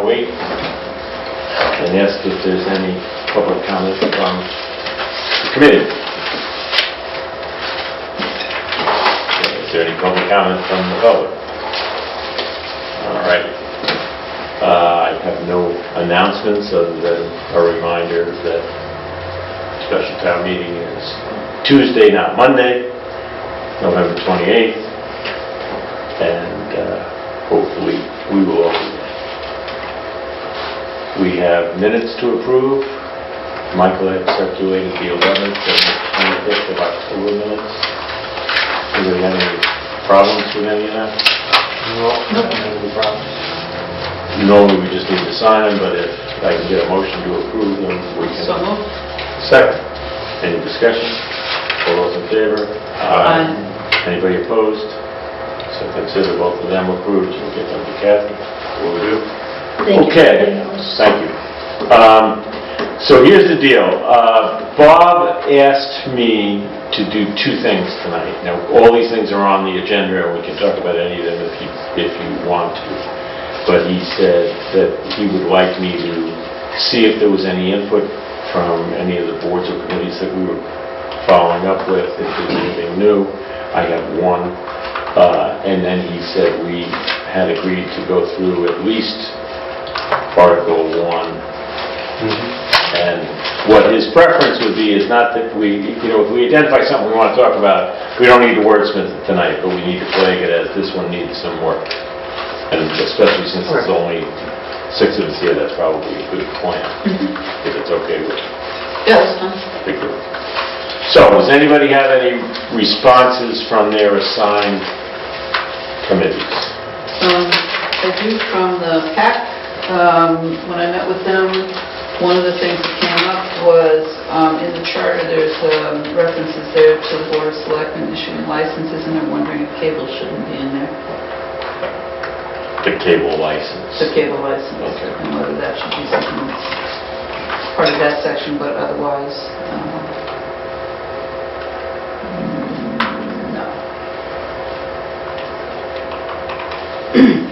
108 and ask if there's any public comment from the committee. Is there any public comment from the public? All right. I have no announcements other than a reminder that special town meeting is Tuesday, not Monday, November 28th, and hopefully we will open it. We have minutes to approve. Michael had circulated the 11th and 25th of October minutes. Anybody have any problems with any of that? No, not any problems. Normally we just need to sign them, but if I can get a motion to approve them, we can. So moved. Second. Any discussion? All those in favor? Aye. Anybody opposed? So consider both of them approved. You'll get them to Kathy. Will we do? Okay, thank you. So here's the deal. Bob asked me to do two things tonight. Now, all these things are on the agenda, and we can talk about any of them if you want to. But he said that he would like me to see if there was any input from any of the boards or committees that we were following up with, if there's anything new. I have one. And then he said we had agreed to go through at least Article 1. And what his preference would be is not that we, if we identify something we want to talk about, we don't need to wordsmith it tonight, but we need to flag it as this one needs some work. And especially since there's only 6 of us here, that's probably a good plan, if it's okay with you. Yeah, that's fine. Big deal. So, does anybody have any responses from their assigned committees? I do from the PAC. When I met with them, one of the things that came up was in the charter there's references there to the Board of Selectmen issuing licenses, and they're wondering if cable shouldn't be in there. The cable license. The cable license. Okay. And whether that should be something that's part of that section, but otherwise, no.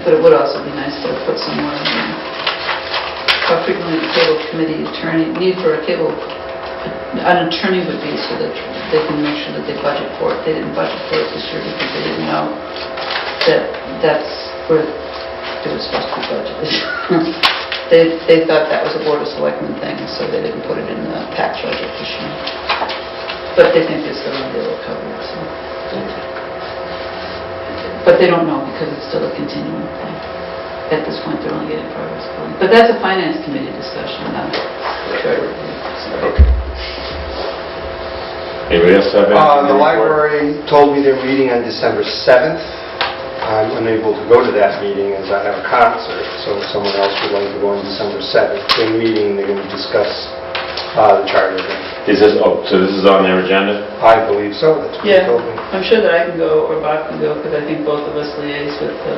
But it would also be nice to put somewhere in there how frequently the cable committee need for a cable, an attorney would be, so that they can make sure that they budget for it. They didn't budget for it this year because they didn't know that that's where it was supposed to be budgeted. They thought that was a Board of Selectmen thing, so they didn't put it in the PAC budget this year. But they think they're still going to be able to cover it. So. But they don't know because it's still a continuing thing. At this point, they're only getting progress going. But that's a finance committee discussion, not a charter review. Okay. Anybody else have anything? The library told me they're meeting on December 7th. I'm unable to go to that meeting as I have a concert, so if someone else would like to go on December 7th. They're meeting, they're going to discuss the charter. Is this, so this is on their agenda? I believe so, that's what they Yeah, told me. I'm sure that I can go or Bob can go because I think both of us liaise with the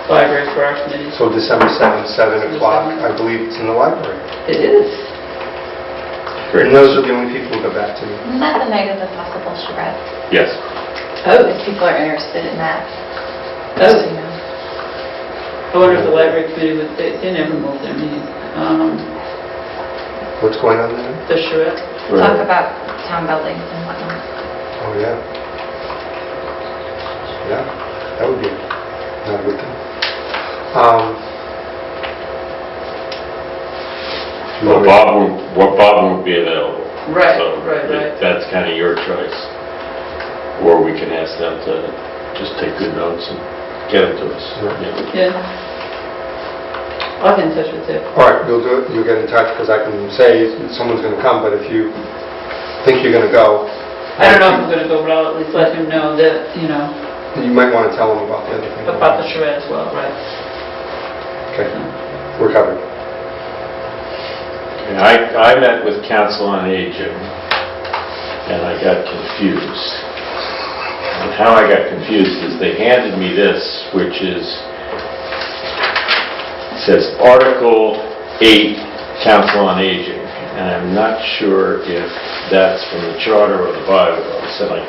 library for our committee. So December 7th, 7 o'clock, I believe it's in the library. It is. Great. And those are the only people who got back to me. Isn't that the night of the possible charrette? Yes. Oh. If people are interested in that. Oh. Just so you know. I wonder if the library committee would, they never move their meeting. What's going on there? The charrette. Talk about town buildings and whatnot. Oh, yeah. Yeah, that would be not a good thing. Bob won't be available. Right, So right. That's kind of your choice. Or we can ask them to just take good notes and get them to us. Right. Yeah. Yeah. I'll get in touch with you. All right, you'll do it, you'll get in touch, because I can say someone's going to come, but if you think you're going to go... I don't know if I'm going to go, but I'll at least let him know that, You might want to tell them about the other thing. about the charrette as well, right? Okay, we're covered. I met with Council on Aging, and I got confused. And how I got confused is they handed me this, which says Article 8, Council on Aging. And I'm not sure if that's from the charter or the bylaws. And I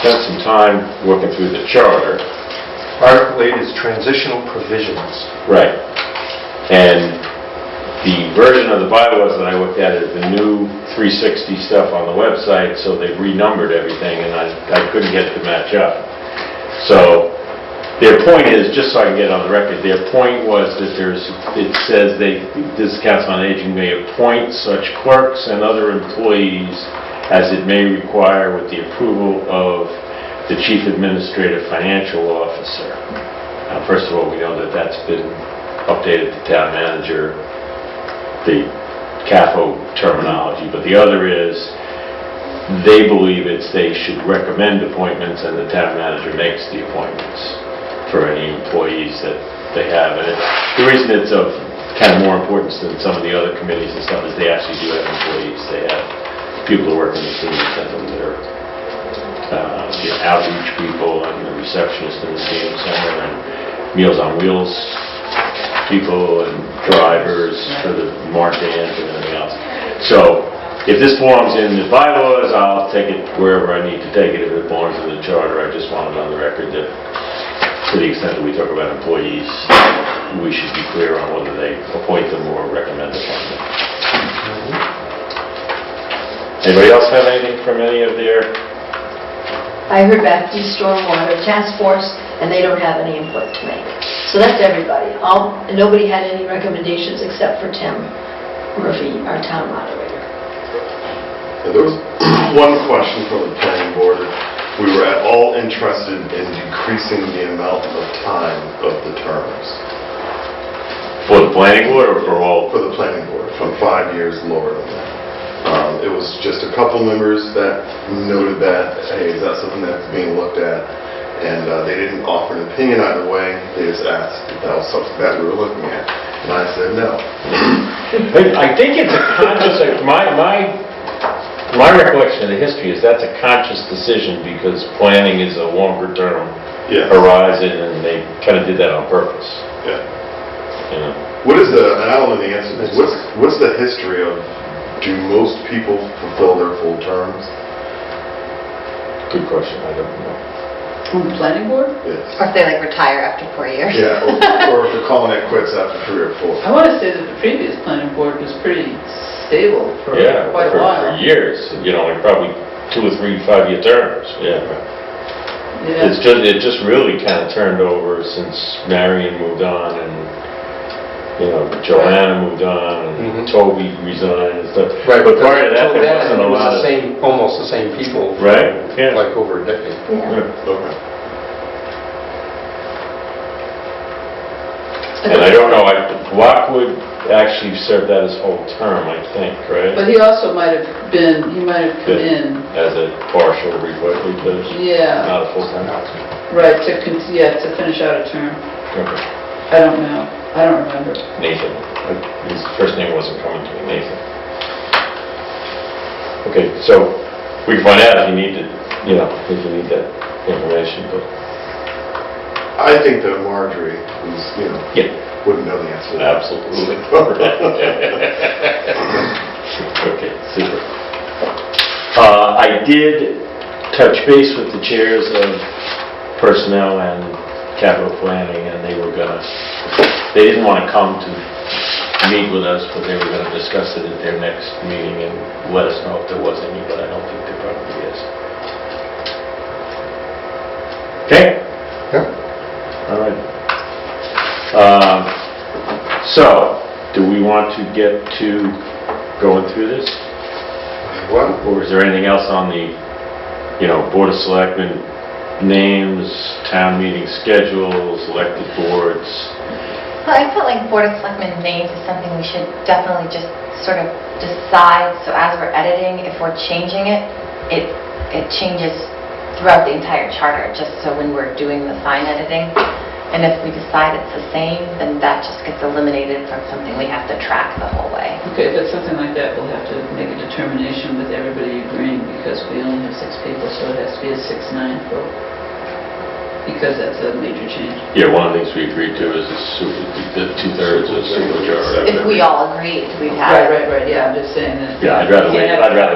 spent some time working through the charter. Article 8 is transitional provisions. Right. And the version of the bylaws that I looked at is the new 360 stuff on the website, so they've renumbered everything, and I couldn't get it to match up. So their point is, just so I can get on the record, their point was that it says this Council on Aging may appoint such clerks and other employees as it may require with the approval of the Chief Administrative Financial Officer. Now, first of all, we know that that's been updated to Town Manager, the CAFO terminology, but the other is they believe they should recommend appointments and the Town Manager makes the appointments for any employees that they have. And the reason it's of kind of more importance than some of the other committees and stuff is they actually do have employees. They have people who work in the senior center that are outreach people and the receptionist in the senior center and Meals on Wheels people and drivers for the market and everything else. So if this belongs in the bylaws, I'll take it wherever I need to take it. If it belongs in the charter, I just want it on the record that to the extent that we talk about employees, we should be clear on whether they appoint them or recommend appointment. Anybody else have anything from any of their? I heard back from the Stormwater Task Force, and they don't have any input to make. So that's everybody. Nobody had any recommendations except for Tim Murphy, our town moderator. There was one question from the planning board. We were at all interested in decreasing the amount of time of the terms. For the planning board or for all? For the planning board, from 5 years lower than that. It was just a couple members that noted that, hey, is that something that's being looked at? And they didn't offer an opinion either way. They just asked if that was something that we were looking at. And I said no. I think it's a conscious, my recollection of the history is that's a conscious decision because planning is a longer term Yes. horizon and they kind of did that on purpose. Yeah. You know? What is and I don't know the answer to this, what's the history of, do most people fulfill their full terms? Good question, I don't know. On the planning board? Yes. Or if they retire after 4 years. Yeah, or if they're calling it quits after 3 or 4. I want to say that the previous planning board was pretty stable for Yeah, quite a while. for years, like probably 2 or 3 5-year terms, yeah. Yeah. It just really kind of turned over since Marion moved on and, Joanna moved on and Toby resigned and stuff. Right, But prior to that, until there then, wasn't a it was lot the of... same, almost the same people. for, Right, yeah. Like over a decade. Yeah. Okay. And I don't know, Lockwood actually served that his whole term, I think, right? But he also might have come in, As a partial replace, yeah, not a full-time. right, to finish out a term. Okay. I don't know. I don't remember. Nathan. His first name wasn't coming to me, Nathan. Okay, so we can find out if you need to, if you need that information, but... I think that Marjorie, who's, Yeah. wouldn't know the answer to that. Absolutely. Okay, super. I did touch base with the chairs of personnel and capital planning, and they didn't want to come to meet with us, but they were going to discuss it at their next meeting and let us know if there was any, but I don't think there probably is. Okay? Yeah. All right. So, do we want to get to going through this? What? Or is there anything else on the, Board of Selectmen names, town meeting schedules, elected boards? Well, I felt like Board of Selectmen names is something we should definitely just sort of decide, so as we're editing, if we're changing it, it changes throughout the entire charter, just so when we're doing the sign editing. And if we decide it's the same, then that just gets eliminated from something we have to track the whole way. Okay, but something like that, we'll have to make a determination with everybody agreeing, because we only have 6 people, so it has to be a 6-9 vote. Because that's a major change. Yeah, one of the things we agreed to is the 2/3 of supermajority. If we all agreed, we'd have... Right, yeah, I'm just saying that. Yeah, I'd rather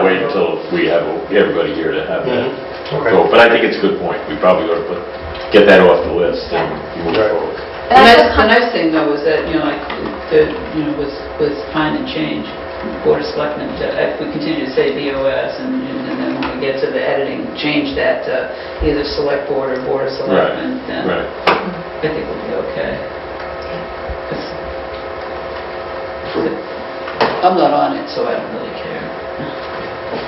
wait until we have everybody here to have that. Okay. So, but I think it's a good point. We probably ought to get that off the list and move Right. forward. And I feel The nice thing though is that, like with Pine and Change, Board of Selectmen, if we continue to say BOS, and then when we get to the editing, change that to either Select Board or Board of Selectmen, then Right. I think we'll be okay. 'Cause I'm not on it, so I don't really care.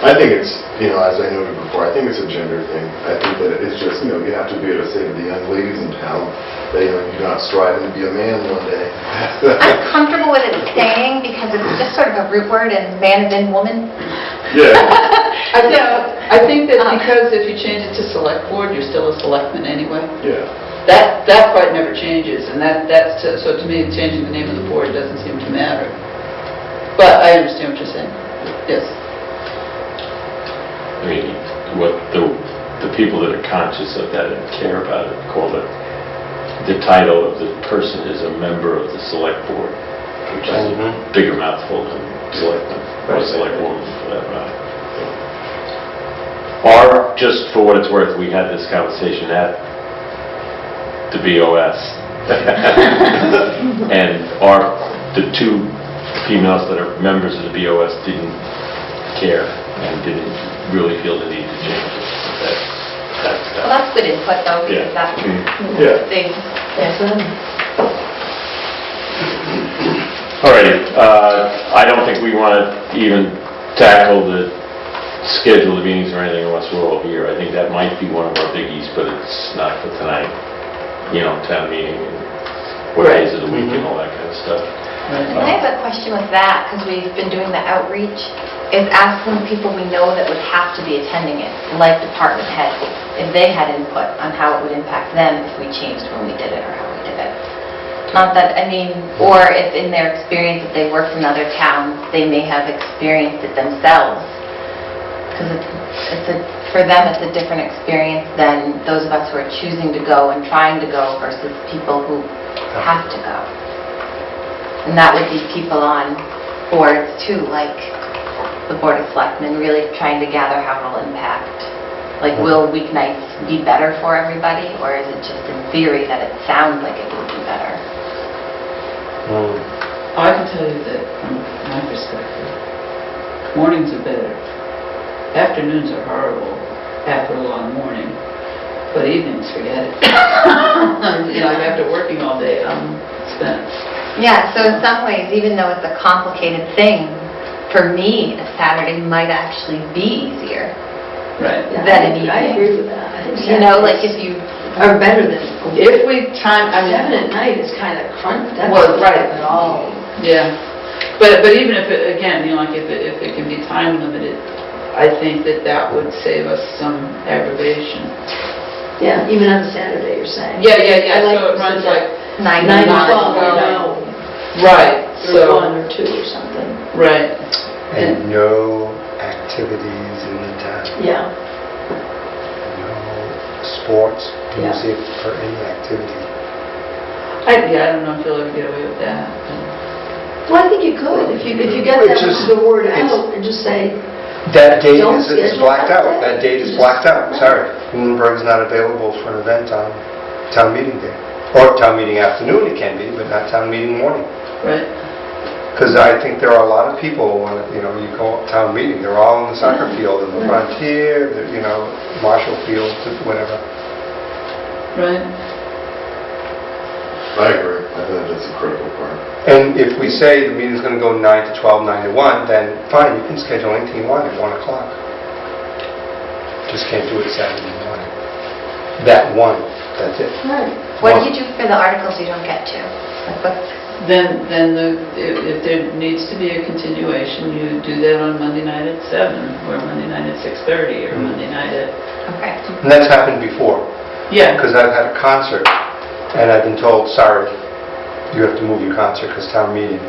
I think it's, as I noted before, I think it's a gender thing. I think that it's just, you have to be able to say to the young ladies in town that, you're not striving to be a man one day. I'm comfortable with it staying because it's just sort of a root word and man is in woman. Yeah. I think that because if you change it to Select Board, you're still a selectman anyway. Yeah. That part never changes, and so to me, changing the name of the board doesn't seem to matter. But I understand what you're saying. Yes. I mean, what the people that are conscious of that and care about it call it, the title of the person is a member of the select board, which is a bigger mouthful than selectman, or select woman for that matter. Or, just for what it's worth, we had this conversation at the BOS. And the two females that are members of the BOS didn't care and didn't really feel the need to change it. Well, that's good input though, because Yeah. that's Yeah. big. Yes, Alrighty, I don't think we want to even tackle the schedule of meetings or anything unless we're all here. I think that might be one of our biggies, but it's not for tonight. Town meeting and what days of the week and all that kind of stuff. And I have a question with that, because we've been doing the outreach, is asking people we know that would have to be attending it, like department heads, if they had input on how it would impact them if we changed when we did it or how we did it. Not that, or if in their experience, if they worked in other towns, they may have experienced it themselves. Because for them, it's a different experience than those of us who are choosing to go and trying to go versus people who have to go. And that would be people on boards too, like the Board of Selectmen, really trying to gather how it'll impact. Like, will weeknights be better for everybody, or is it just in theory that it sounds like it would be better? I can tell you that from my perspective, mornings are better. Afternoons are horrible after a long morning, but evenings, forget it. After working all day, I'm spent. Yeah, so in some ways, even though it's a complicated thing, for me, a Saturday might actually be easier Right. than an evening. I agree with that. I think Like if you... are better than, If we time, 7 at night is kind of crunch, that's Well, not right. at all. yeah. But even if it, again, like if it can be time limited, I think that would save us some aggravation. Yeah, even on a Saturday, you're saying. Yeah, I like so it to runs sit like, 9 9 to 12, Right. no, right, or so, 1 or 2 or something. right. And no activities in the town. Yeah, No sports, Yeah. music, or any activity. I don't know if you'll ever get away with that. well, I think you could, if you get It's just- the word it's- out and just say, That date Don't is schedule blacked that out. day. That date is Just- blacked out, right. sorry. Lunenburg's not available for an event on town meeting day. Or town meeting afternoon it can be, but not town meeting morning. Right. Because I think there are a lot of people, when, you go up town meeting, they're all in the soccer field, in the Frontier, Marshall Field, whatever. Right. I agree. I think that's a critical part. And if we say the meeting's going to go 9 to 12, 9 to 1, then fine, you can schedule anything you want at 1 o'clock. Just can't do it Saturday morning. That one, that's it. right, What do you do for the articles you don't get to? Like what's... Then if there needs to be a continuation, you do that on Monday night at 7, or Monday night at 6:30, or Monday night at... Okay. And that's happened before. Yeah. Because I've had a concert, and I've been told, sorry, you have to move your concert because town meeting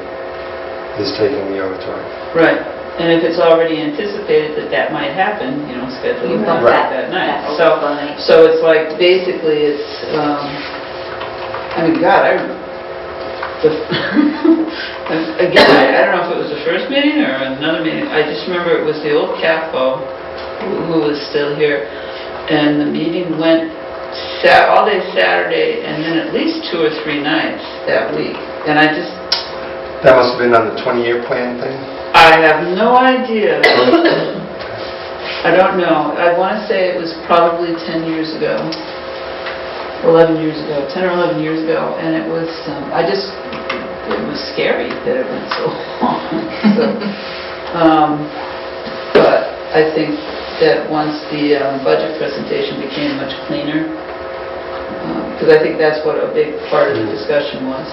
is taking the auditorium. Right. And if it's already anticipated that might happen, schedule You it book that that night. overflow night. So it's like, basically, it's, God, again, I don't know if it was the first meeting or another meeting. I just remember it was the old CAFO who was still here, and the meeting went all day Saturday, and then at least 2 or 3 nights that week. And That must have been on the 20-year plan thing? I have no idea. I don't know. I want to say it was probably 10 years ago, 11 years ago, 10 or 11 years ago, and it was, it was scary that it went so long. So, but I think that once the budget presentation became much cleaner, because I think that's what a big part of the discussion was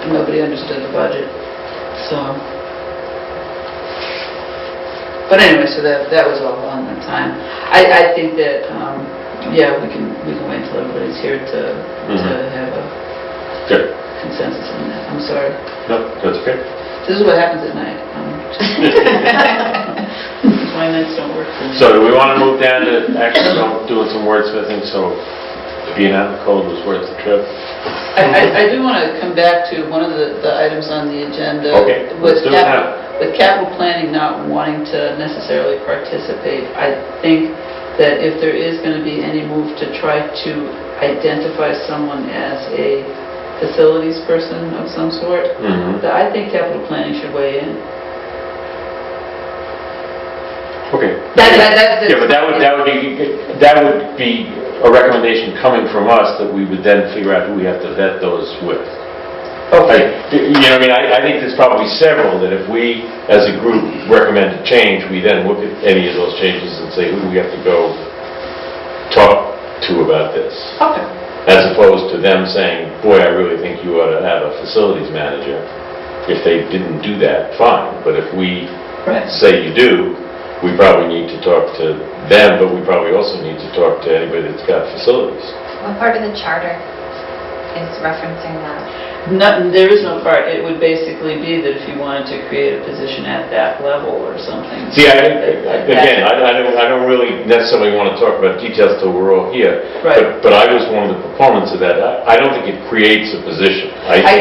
nobody understood the budget. So, but anyway, so that was all on the time. I think that, yeah, we can wait until everybody's here to have a Good. consensus on that. I'm sorry. No, that's okay. This is what happens at night. My nights don't work for me. So do we want to move down to actually doing some wordsmithing, so being out in the cold was worth the trip? I do want to come back to one of the items on the agenda. Okay, let's do it now. With capital planning not wanting to necessarily participate, I think that if there is going to be any move to try to identify someone as a facilities person of some sort, that I think capital planning should weigh in. Okay. Yeah, but that would be a recommendation coming from us that we would then figure out who we have to vet those with. Okay. You know what I mean? I think there's probably several that if we, as a group, recommend a change, we then look at any of those changes and say, who do we have to go talk to about this? Okay. As opposed to them saying, boy, I really think you ought to have a facilities manager. If they didn't do that, fine. But if we say you do, we probably need to talk to them, but we probably also need to talk to anybody that's got facilities. What part of the charter is referencing that? There is no part. It would basically be that if you wanted to create a position at that level or something. See, again, I don't really necessarily want to talk about details till we're all here. Right. But I was one of the proponents of that. I don't think it creates a position.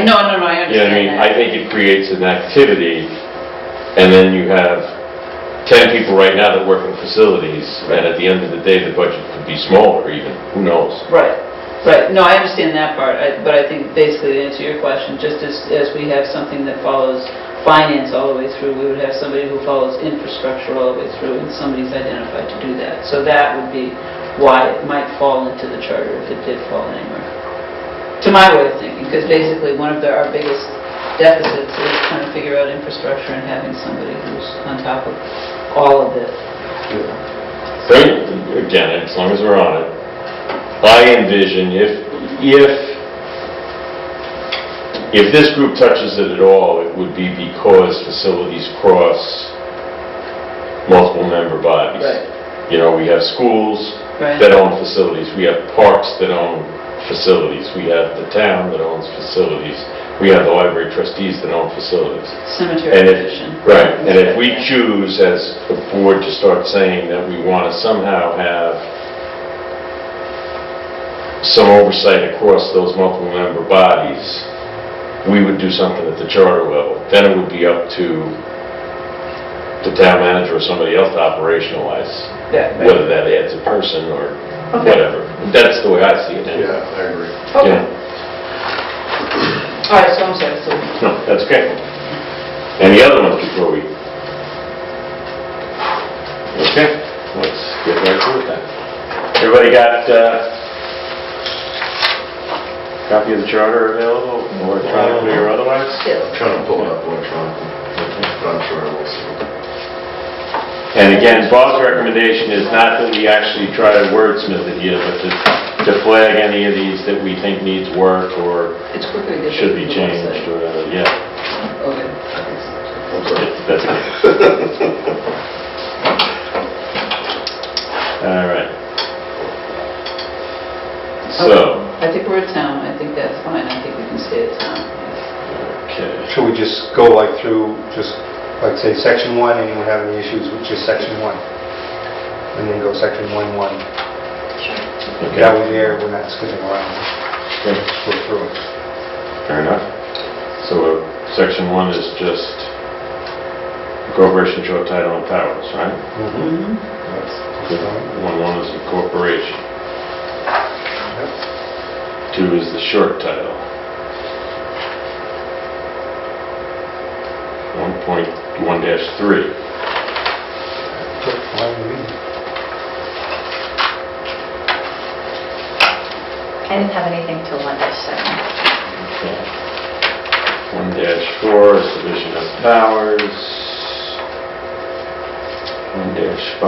No, I understand. You know what I mean? I think it creates an activity, and then you have 10 people right now that work in facilities, and at the end of the day, the budget could be smaller even. Who knows? Right. No, I understand that part, but I think basically to answer your question, just as we have something that follows finance all the way through, we would have somebody who follows infrastructure all the way through, and somebody's identified to do that. So that would be why it might fall into the charter if it did fall anywhere. To my way of thinking, because basically one of our biggest deficits is trying to figure out infrastructure and having somebody who's on top of all of this. So, again, as long as we're on it, I envision if this group touches it at all, it would be because facilities cross multiple member bodies. Right. You know, we have schools that own facilities, we have parks that own facilities, we have the town that owns facilities, we have the library trustees that own facilities. Cemetery commission. Right, and if we choose as a board to start saying that we want to somehow have some oversight across those multiple member bodies, we would do something at the charter level. Then it would be up to the town manager or somebody else to operationalize, whether that adds a person or whatever. That's the way I see it. Yeah, I agree. Okay. Yeah. All right, so I'm sorry. So No, that's okay. Any other ones before we... Okay, let's get right to it then. Everybody got copy of the charter available, electronically or otherwise? I'm trying to pull it up electronically, but I'm sure I will see. And again, Bob's recommendation is not that we actually try to wordsmith it here, but to flag any of these that we think needs work or it's quicker to get should to be the changed website. or whatever, yeah. Okay. That's it. All right. So, I think we're at town. I think that's fine. I think we can stay at town. okay. Should we just go like through, just like say section 1, anyone have any issues with just section 1? And then go section 1. Okay. That way there, we're not skipping around. Okay. Just go through it. Fair enough. So, section 1 is just corporation short title and powers, right? Mm-hmm. That's Good. 1 is a corporation. 2 is the short title. 1-3. Fine with me. I didn't have anything till 1-7. Okay. 1-4 is division of powers. 1-5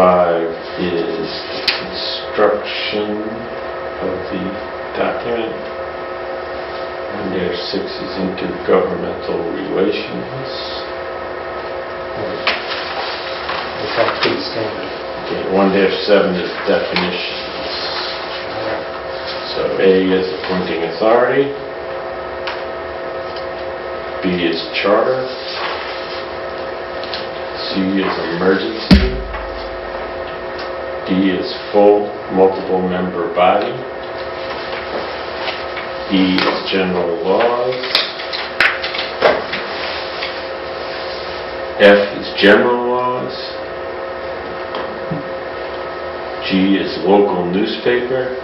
is construction of the document. 1-6 is intergovernmental relations. That sounds pretty standard. Okay, 1-7 is definitions. So A is appointing authority. B is charter. C is emergency. D is full multiple member body. E is general laws. F is general laws. G is local newspaper.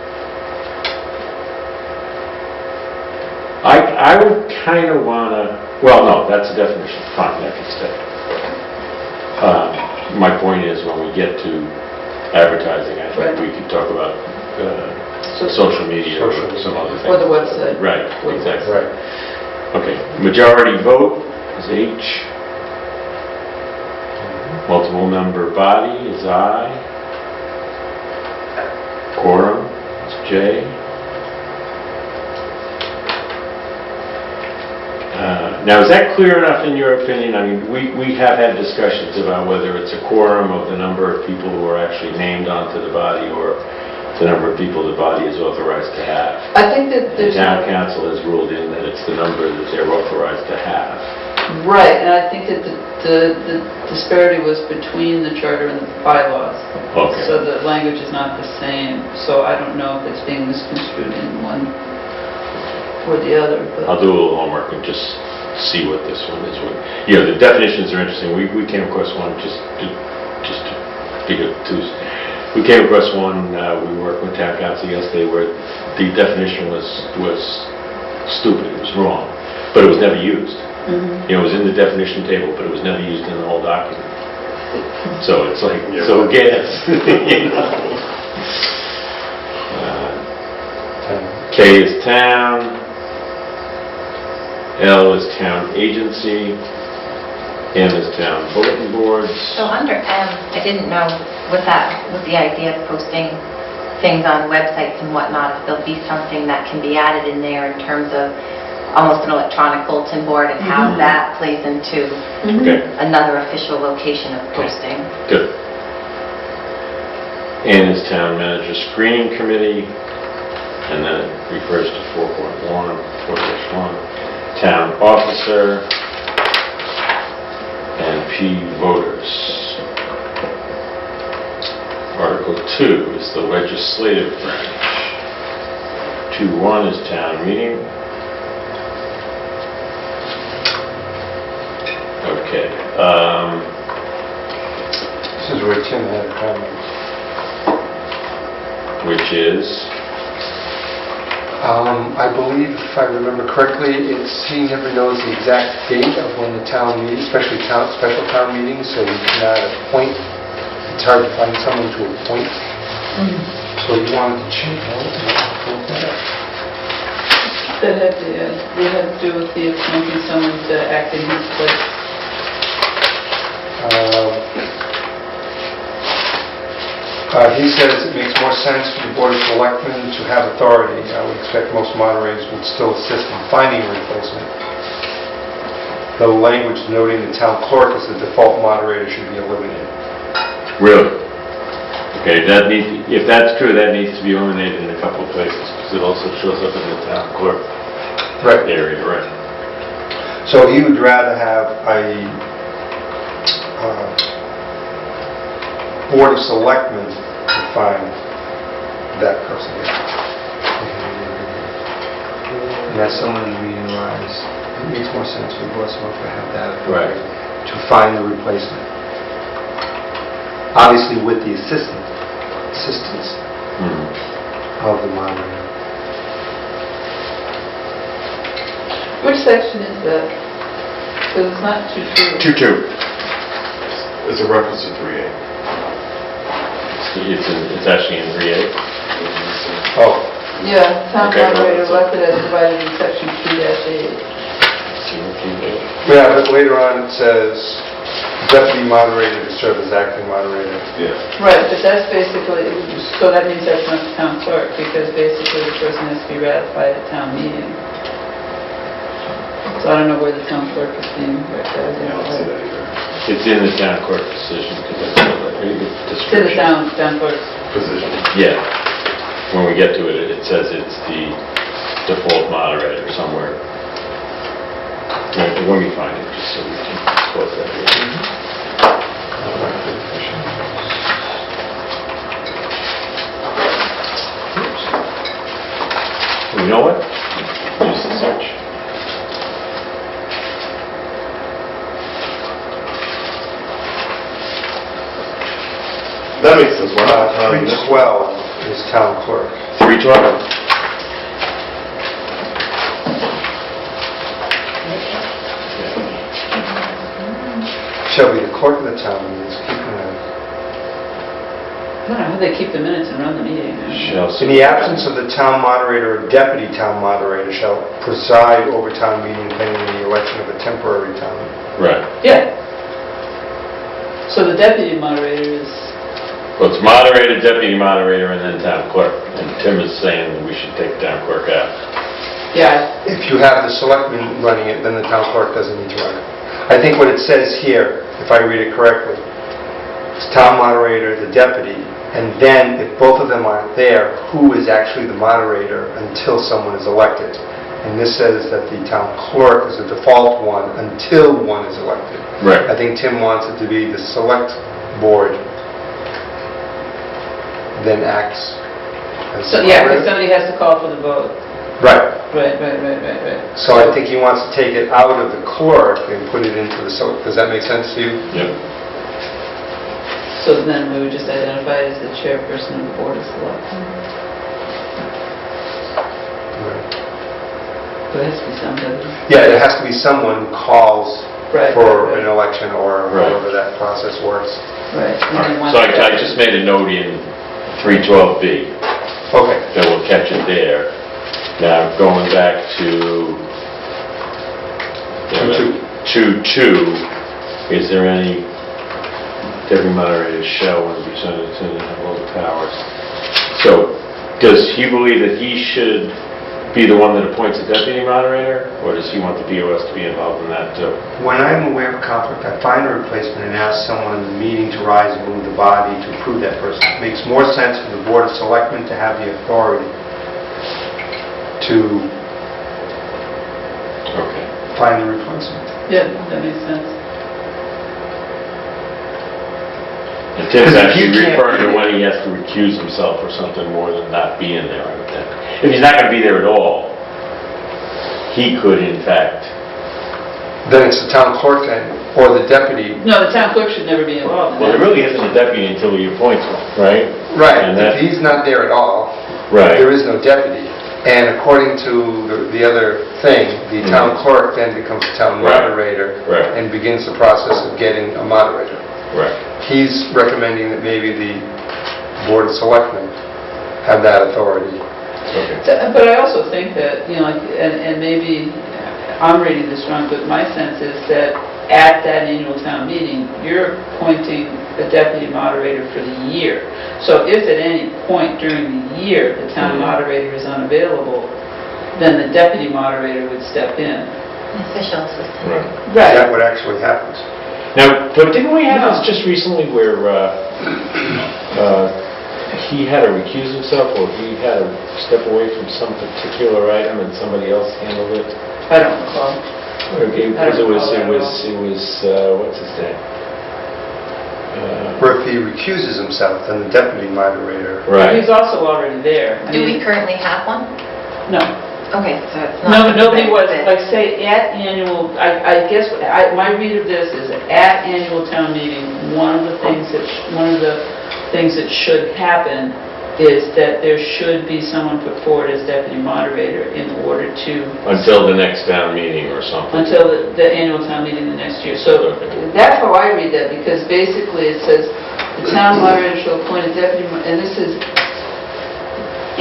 I would kind of want to, well, no, that's a definition, fine, that can stay. My point is, when we get to advertising, I think we could talk about social media or some other thing. Or the website. Right, exactly. Right. Okay, majority vote is H. Multiple member body is I. Quorum is J. Now, is that clear enough in your opinion? I mean, we have had discussions about whether it's a quorum of the number of people who are actually named onto the body or the number of people the body is authorized to have. I think that The there's... town council has ruled in that it's the number that they're authorized to have. Right, and I think that the disparity was between the charter and the bylaws. Okay. So the language is not the same, so I don't know if it's being misconstrued in one or the other, but... I'll do a little homework and just see what this one is. You know, the definitions are interesting. We came across one just to dig a tooth. We came across one, we worked with town council yesterday, where the definition was stupid, it was wrong, but it was never used. You know, it was in the definition table, but it was never used in the whole document. So it's like, so again, you know. K is town. L is town agency. M is town bulletin boards. So under M, I didn't know with the idea of posting things on websites and whatnot, if there'll be something that can be added in there in terms of almost an electronic bulletin board and how that plays into Okay, another official location of posting. good. N is town manager screening committee, and then it refers to 4.1, 4-1. Town officer, and P, voters. Article 2 is the legislative branch. 2.1 is town meeting. Okay. This is where Tim had a comment. Which is? I believe, if I remember correctly, he never knows the exact date of when the town meeting, especially special town meetings, so we cannot appoint. It's hard to find someone to appoint. So you wanted to change that. That had to do with the appointing someone to act in his place. He says it makes more sense for the Board of Selectmen to have authority. I would expect most moderators would still assist in finding a replacement. The language noting the town clerk as the default moderator should be eliminated. Really? Okay, if that's true, that needs to be eliminated in a couple of places, because it also shows up in the town clerk area, right? So he would rather have a Board of Selectmen to find that person. And that's someone in the meeting rise. It makes more sense for the Board of Selectmen to have that authority to find the replacement. Obviously with the assistance of the moderator. Which section is that? Because it's not 2-2. 2-2. It's a reference to 3A. It's actually in 3A. Oh, Yeah, town Okay. moderator elected as provided in section 2-8. yeah, but later on it says deputy moderator to serve as acting moderator. Yeah. Right, but that's basically, so that means that's not the town clerk, because basically the person has to be ratified at town meeting. So I don't know where the town clerk is being I don't see recommended. that either. It's in the town clerk decision, because that's the To the description. town clerk. Position. Yeah. When we get to it, it says it's the default moderator somewhere. When we find it, just so we can quote that here. You know what? Use the search. That makes sense. Why not? 312 is town clerk. 312. Shall be the clerk of the town meetings, keeping a... I don't know how they keep the minutes and run the meeting. Shall In the absence of the town moderator or deputy town moderator shall preside over town meeting pending the election of a temporary town. Right. Yeah. So the deputy moderator is, Well, it's moderator, deputy moderator, and then town clerk. And Tim is saying we should take town clerk out. yeah, If you have the selectman running it, then the town clerk doesn't need to run it. I think what it says here, if I read it correctly, it's town moderator, the deputy, and then if both of them aren't there, who is actually the moderator until someone is elected? And this says that the town clerk is the default one until one is elected. Right. I think Tim wants it to be the select board then acts as so, the yeah, because moderator. somebody has to call for the vote. Right. Right. So I think he wants to take it out of the clerk and put it into the, does that make sense to you? Yep. So then we would just identify it as the chairperson of the board of selectmen. But it has to be somebody. Yeah, there has to be someone who calls Right, for right, an election or Right. however that process works. Right. All right. So I just made a note in 312B Okay. that will catch it there. Now, going back to 2.2, is there any deputy moderator shall when presented to have all the powers? So, does he believe that he should be the one that appoints a deputy moderator, or does he want the BOS to be involved in that too? When I'm aware of a conflict, I find a replacement and ask someone in the meeting to rise and move the body to approve that person. It makes more sense for the Board of Selectmen to have the authority to Okay. find the replacement. Yeah, that makes sense. And Tim's Because if actually you can't- referring to when he has to recuse himself or something more than not being there, I would think. If he's not going to be there at all, he could in fact. Then it's the town clerk then, or the deputy. No, the town clerk should never be involved in Well, that. there really isn't a deputy until he appoints one, right? Right, And if that- he's not there at all, Right. there is no deputy. And according to the other thing, the town clerk then becomes the town Right. moderator Right. and begins the process of getting a moderator. Right. He's recommending that maybe the Board of Selectmen have that authority. Okay. But I also think that, you know, like, and maybe I'm reading this wrong, but my sense is that at that annual town meeting, you're appointing a deputy moderator for the year. So if at any point during the year the town moderator is unavailable, then the deputy moderator would step in. Official assistant. Right. Is that what actually happens? Now, but didn't we have No. this just recently where he had to recuse himself, or he had to step away from some particular item and somebody else handled it? I don't recall. Because it was, what's his name? Or if he recuses himself, then the deputy moderator. Right. He's also already there. I Do we mean, currently have one? No. Okay, so it's No, not... nobody was, like, say, at annual, I guess, my read of this is at annual town meeting, one of the things that should happen is that there should be someone put forward as deputy moderator in order to, Until the next town meeting or something. until the annual town meeting the next year. So that's how I read that, because basically it says, the town moderator shall appoint a deputy, and this is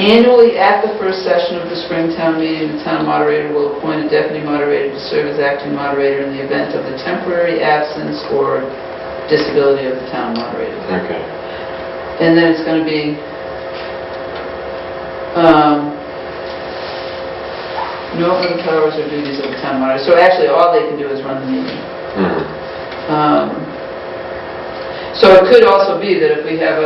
annually at the first session of the spring town meeting, the town moderator will appoint a deputy moderator to serve as acting moderator in the event of the temporary absence or disability of the town moderator. Okay. And then it's going to be no other powers or duties of the town moderator. So actually, all they can do is run the meeting. So it could also be that if we have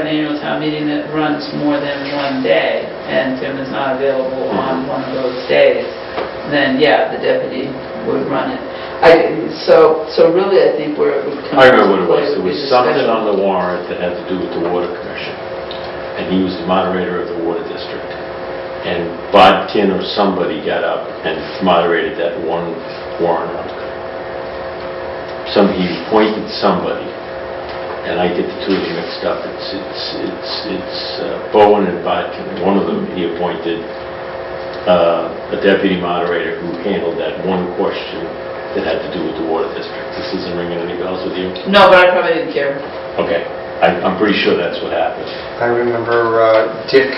an annual town meeting that runs more than one day, and Tim is not available on one of those days, then yeah, the deputy would run it. So really, I think where it would come. I remember what it was. into There play would was be the something special- on the warrant that had to do with the water commission. And he was the moderator of the water district. And Bob Tin or somebody got up and moderated that one warrant article. He appointed somebody, and I get the two of them mixed up. It's Bowen and Bodkin. One of them, he appointed a deputy moderator who handled that one question that had to do with the water district. This isn't ringing any bells with you? No, but I probably didn't care. Okay. I'm pretty sure that's what happened. I remember Dick,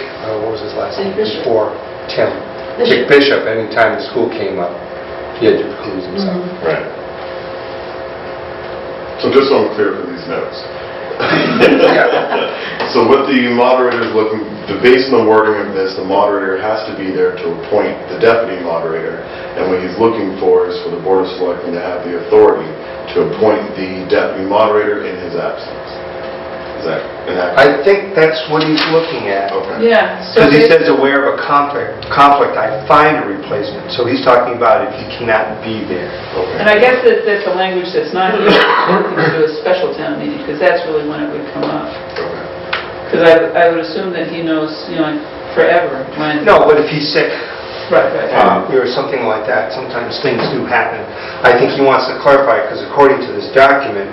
what was his last name? Dick Bishop. Before Tim. Dick Bishop, anytime the school came up, he had to recuse himself. Right. So just so I'm clear for these notes. Yeah. So what the moderator is looking, based on the wording of this, the moderator has to be there to appoint the deputy moderator. And what he's looking for is for the Board of Selectmen to have the authority to appoint the deputy moderator in his absence. Is that inaccurate? I think that's what he's looking at. Okay. Yeah. So Because he they- says aware of a conflict, I find a replacement. So he's talking about if he cannot be there. Okay. And I guess that's the language that's not here, to do a special town meeting, because that's really when it would come up. Okay. Because I would assume that he knows, forever when... No, but if he's sick, Right. or something like that, sometimes things do happen. I think he wants to clarify, because according to this document,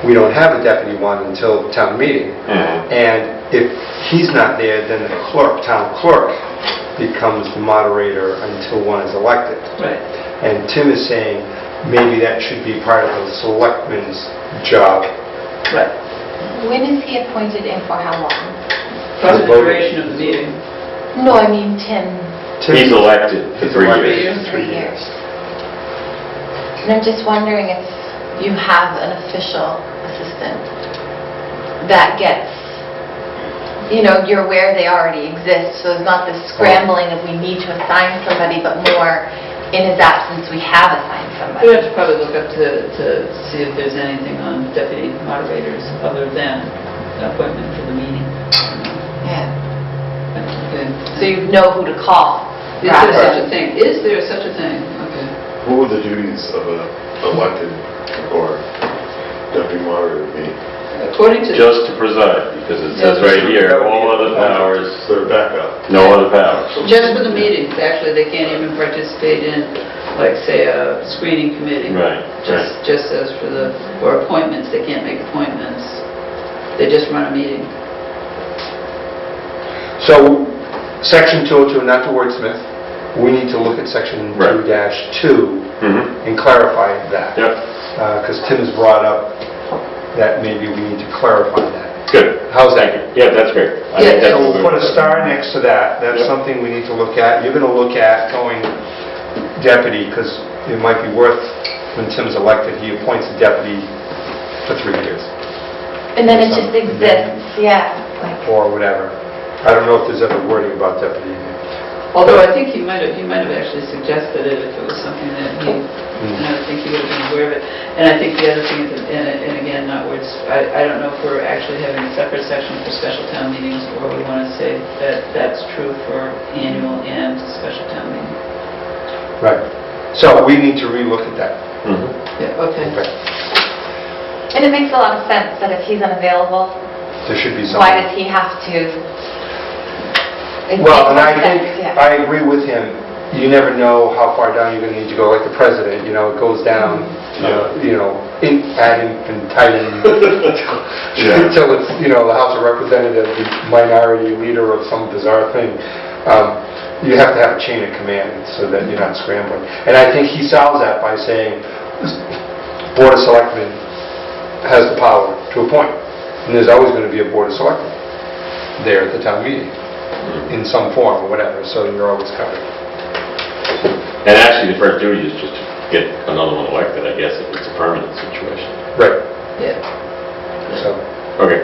we don't have a deputy one until town meeting. And if he's not there, then the town clerk becomes the moderator until one is elected. Right. And Tim is saying maybe that should be part of the selectman's job. Right. When is he appointed and for how long? Plus the duration of the meeting. No, I mean Tim. He's elected for He's 3 elected years. for 3 years. And I'm just wondering if you have an official assistant that gets, you're aware they already exist, so it's not this scrambling of we need to assign somebody, but more in his absence we have assigned We somebody. have to probably look up to see if there's anything on deputy moderators other than an appointment for the meeting. Yeah. Okay. So you know who to call. Is there such a thing? Is there such a thing? Okay. What would the duties of an elected or deputy moderator be? According to... Just to preside, because it says right here, all other powers, Their backup. no other powers. Just for the meetings, actually, they can't even participate in, like, say, a screening committee. Right, Just as for appointments, they can't make appointments. They just run a meeting. So, section 202, not to wordsmith, we need to look at section Right. 2-2 and clarify that. Yep, Because Tim has brought up that maybe we need to clarify that. good. How's Thank that? you. Yeah, that's great. I Yeah, think that's So we'll good. put a star next to that. That's Yep. something we need to look at. You're going to look at going deputy, because it might be worth, when Tim's elected, he appoints a deputy for 3 years, And then it just exists, yeah. Like, or whatever. I don't know if there's ever wording about deputy. Although I think he might have actually suggested it if it was something that he, I think he would have been aware of it. And I think the other thing is, and again, not words, I don't know if we're actually having a separate section for special town meetings, or we want to say that that's true for annual and special town meeting. Right. So we need to relook at that. Yeah, okay. Okay. and it makes a lot of sense that if he's unavailable, There should be why something. does he have to? It Well, and makes I more think, sense, yeah. I agree with him. you never know how far down you're going to need to go, like the president, it goes down, ad infinitum. Yeah. Until it's, the House of Representatives, the minority leader of some bizarre thing. You have to have a chain of command so that you're not scrambling. And I think he solves that by saying, Board of Selectmen has the power to appoint. And there's always going to be a Board of Selectmen there at the town meeting, in some form or whatever, so you're always covered. And actually, the first duty is just to get another one elected, I guess, if it's a permanent situation. Right. Yeah. So, Okay.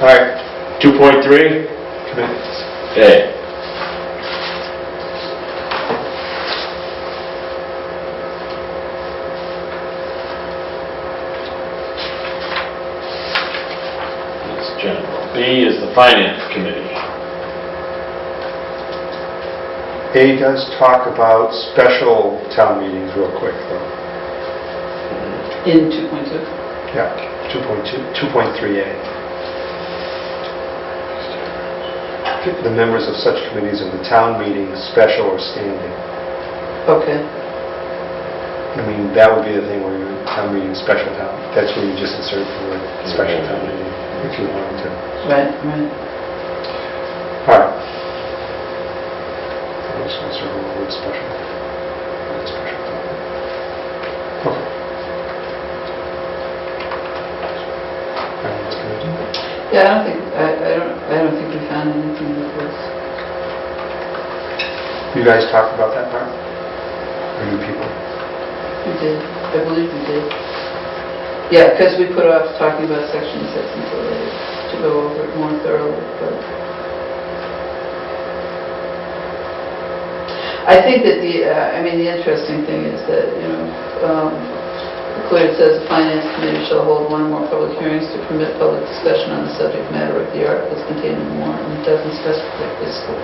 all right. 2.3, Committees. A. That's general. B is the Finance Committee. A does talk about special town meetings real quick, though. In 2.2. Yeah, 2.3A. The members of such committees in the town meeting, special or standing. Okay. I mean, that would be the thing where you town meeting, special town. That's where you just insert the word special town meeting, if you wanted to. Right. All right. I'm just going to circle the word special. Special town meeting. Okay. Finance committee. Yeah, I don't think we found anything that was. You guys talked about that part? Or you people? We did. I believe we did. Yeah, because we put off talking about section 6 until later to go over it more thoroughly. But I think that the interesting thing is that clearly it says the Finance Committee shall hold one or more public hearings to permit public discussion on the subject matter of the articles contained in the warrant, and it doesn't specify fiscal.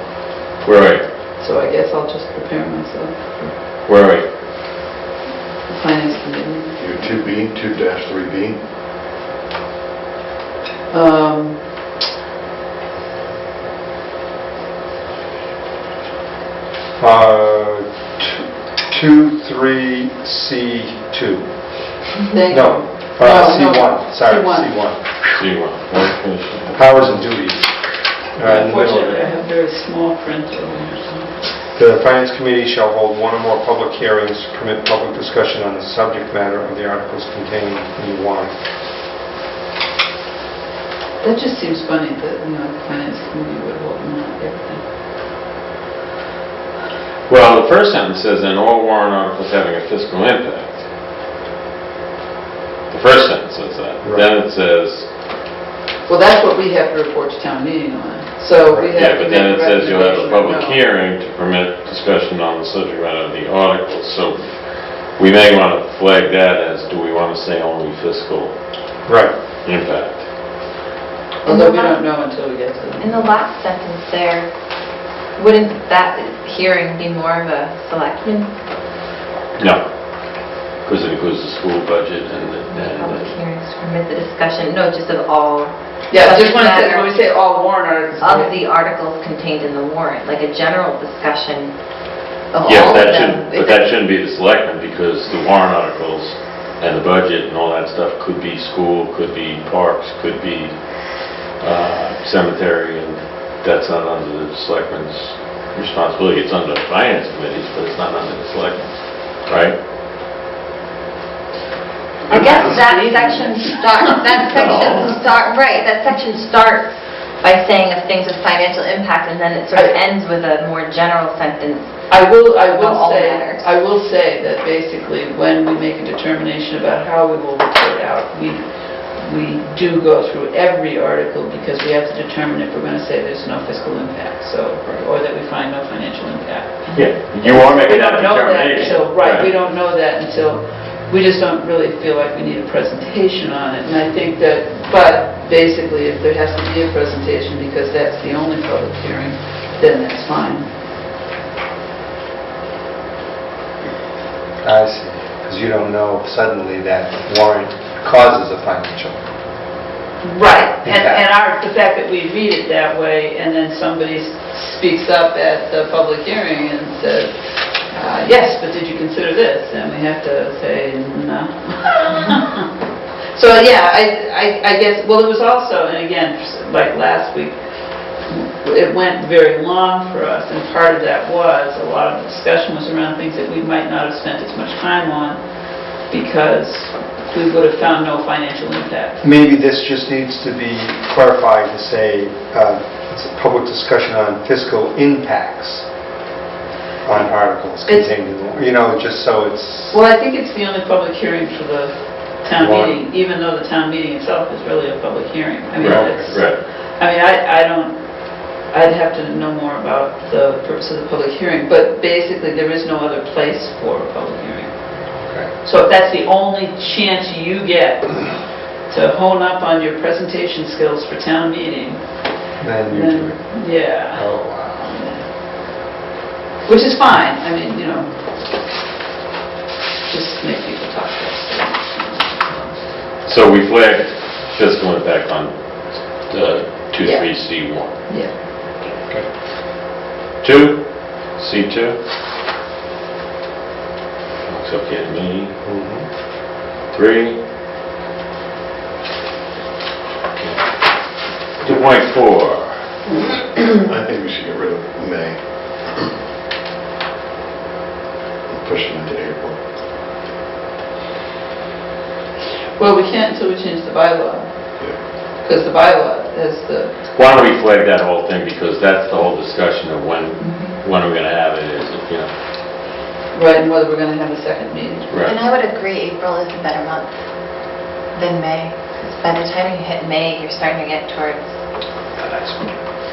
Where are you? So I guess I'll just prepare myself for Where are you? the Finance Committee. Your 2B, 2-3B. Uh, 2.3C2. Thank No, you. C1, sorry, C1. C1. C1. Warrant Commission. Powers and duties. In the middle of Unfortunately, I it. have very small print over here. The Finance Committee shall hold one or more public hearings to permit public discussion on the subject matter of the articles contained in the warrant. That just seems funny that, the Finance Committee would hold not everything. Well, the first sentence says, "and all warrant articles having a fiscal impact." The first sentence says that. Right. Then it says, Well, that's what we have to report to town meeting on. So we yeah, have to but make then a it says you'll have a recommendation public or no. hearing to permit discussion on the subject matter of the articles. So we may want to flag that as, do we want to say only fiscal Right. impact? Although we don't know until we get to In them. the last sentence there, wouldn't that hearing be more of a selectman? No, because it includes the school budget and Public hearings to permit the discussion, no, just of all. Yeah, just when subject when we say all warrant articles. Of the articles contained in the warrant, like a general discussion of yes, all of that them. should, but that shouldn't be the selectmen, because the warrant articles and the budget and all that stuff could be school, could be parks, could be cemetery, and that's not under the selectmen's responsibility. It's under the finance committees, but it's not under the selectmen's, right? I guess that section starts by saying of things with financial impact, and then it sort of ends with a more general sentence. I will all matters. say that basically when we make a determination about how we will report out, we do go through every article because we have to determine if we're going to say there's no fiscal impact, or that we find no financial impact. Yeah, you are making that We don't know that determination. until, right, we don't know that until, we just don't really feel like we need a presentation on it. And I think that, but basically, if there has to be a presentation because that's the only public hearing, then that's fine. I see. Because you don't know suddenly that warrant causes a financial. Right, and Impact. the fact that we read it that way, and then somebody speaks up at the public hearing and says, yes, but did you consider this? And we have to say, no. So, yeah, I guess, well, it was also, and again, like last week, it went very long for us, and part of that was, a lot of the discussion was around things that we might not have spent as much time on, because we would have found no financial impact. Maybe this just needs to be clarified to say, it's a public discussion on fiscal impacts on articles contained in the, just so it's... Well, I think it's the only public hearing for the town Right. meeting, even though the town meeting itself is really a public hearing. I mean, Right, it's, right. I mean, I don't, I'd have to know more about the purpose of the public hearing, but basically, there is no other place for a public hearing. Okay. So if that's the only chance you get to hone up on your presentation skills for town meeting, Then you then, do it. yeah, Oh, wow. which is fine. I mean, just make people talk to us. So we flagged fiscal impact on the Yeah. 23C1. Yeah. Okay. 2, C2. Looks okay to me. 3. 2.4. I think we should get rid of May. Push it into April. Well, we can't until we change the bylaw, Yeah. because the bylaw is the, Why don't we flag that whole thing, because that's the whole discussion of when we're going to have it, is, right, and whether we're going to have a second meeting. And right. I would agree April is a better month than May. 'Cause by the time you hit May, you're starting to get towards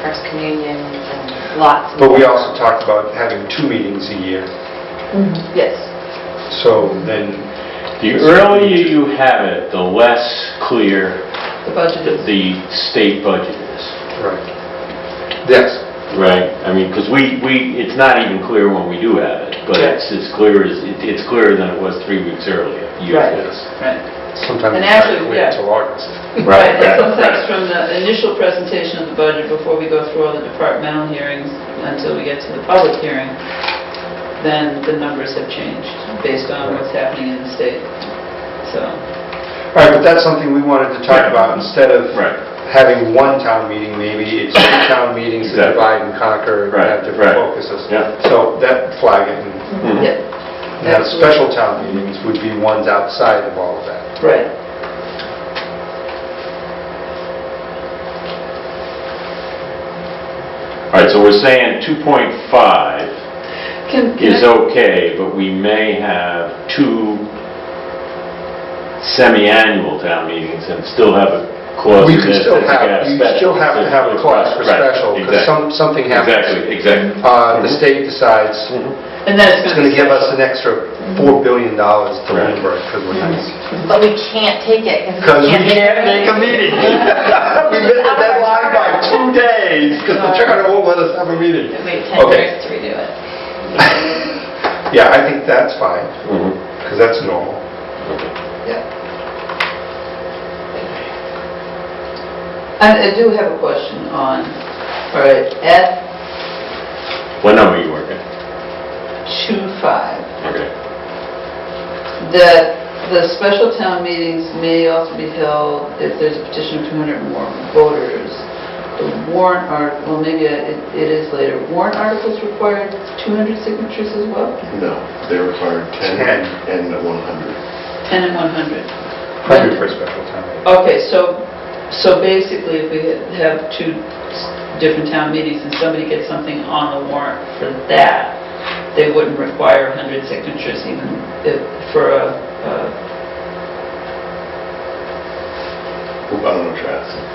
First Communions and lots. But we also talked about having 2 meetings a year, Yes. so then... The earlier you have it, the less clear The budget is, the state budget is, Right. Yes. right? I mean, because it's not even clear when we do have it, but Right. it's clearer than it was 3 weeks earlier. Right. Yes. right. Sometimes And it's not actually, clear yeah. until August. Right, and sometimes from the initial presentation of the budget, before we go through all the departmental hearings, until we get to the public hearing, then the numbers have changed based on what's happening in the state. So, All right, but that's something we wanted to talk Right. about, instead of Right. having one town meeting, maybe it's 2 town meetings that Exactly. divide and conquer and Right, have different right. focuses. Yeah. So that flag it, and Mhm. yeah, now special town meetings would be ones outside of all of that. right. All right, so we're saying 2.5 Can is I- okay, but we may have 2 semi-annual town meetings and still have a clause We in could this still that you have, gotta you spec- still have to have a clause for Right, special, because exactly. something happens. Exactly. The state decides And then it's going to give us an extra $4 billion to Right. Bloomberg, because we're nice. But we can't take it Because we can't make a meeting. We missed the deadline by 2 days, because the charter won't let us have a meeting. Wait 10 Okay. years to redo it. Yeah, I think that's fine, Mhm. because that's normal. Yeah. I do have a question on, all right, at What number are you working? 2.5, Okay. that the special town meetings may also be held if there's a petition of 200 or more voters. The warrant article, well, maybe it is later, warrant articles require 200 signatures as well? No, they require 10 10. and 100. 10 and 100. 100 for a special town meeting. Okay, so basically, if we have 2 different town meetings and somebody gets something on the warrant for that, they wouldn't require 100 signatures even for a, I don't know what you're asking.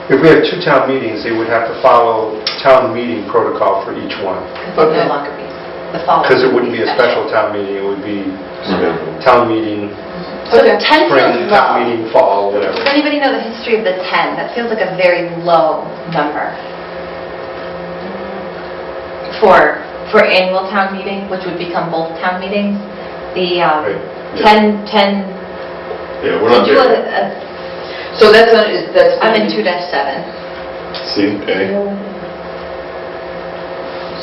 If we have 2 town meetings, they would have to follow town meeting protocol for each one. Because it would no longer be the following. Because it wouldn't be a special town meeting, it would be Schedule. town meeting, So Okay. 10 spring, feels town low. meeting, fall, whatever. Does anybody know the history of the 10? That feels like a very low number. For annual town meeting, which would become both town meetings, the Right, yeah. 10, Yeah, we're not do there. so that's, I'm in 2-7. See, A?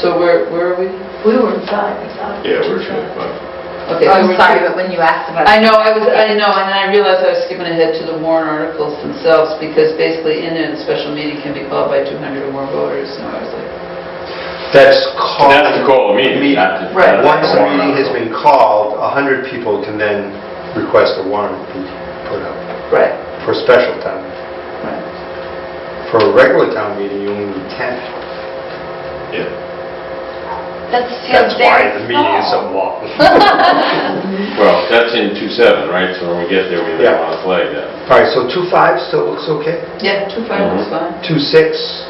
So where are we? We were in 5, I thought. Yeah, we're trying to Okay, so I'm we're- sorry, but when you asked about... I know, and then I realized I was skipping ahead to the warrant articles themselves, because basically in there, the special meeting can be called by 200 or more voters, so I was like, That's That's the call of meeting, not the... Right. Once the meeting has been called, 100 people can then request a warrant be put up right, for a special town. right. For a regular town meeting, you only need 10. Yeah. That That's feels why very the meeting is so small. long. Well, that's in 2.7, right? So when we get there, we Yeah. want to flag that. All right, so 2.5 still looks okay? Yeah, 2.5 was fine. 2.6?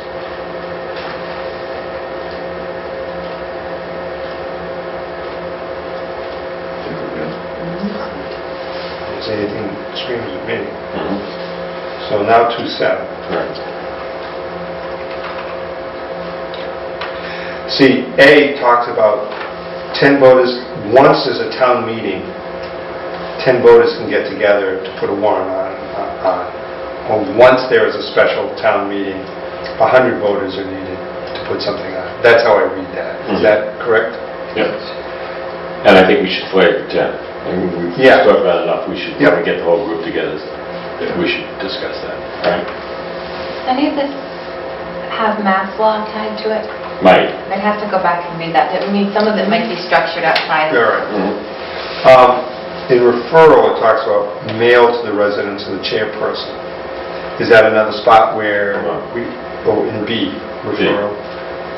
I think we're good. Is anything screams at me? Mhm. So now 2.7. Right. See, A talks about 10 voters, once there's a town meeting, 10 voters can get together to put a warrant on. Or once there is a special town meeting, 100 voters are needed to put something on. That's how I read that. Is Mhm. that correct? Yep. And I think we should flag the 10. I mean, we've Yeah. talked about it enough, we should, Yep. when we get the whole group together, Yeah. we should discuss that, right? Any of this have mass law tied to it? Might. I'd have to go back and read that. I mean, some of it might be structured outside. All right. Mhm. In referral, it talks about mail to the residence of the chairperson. Is that another spot where we, in B, referral,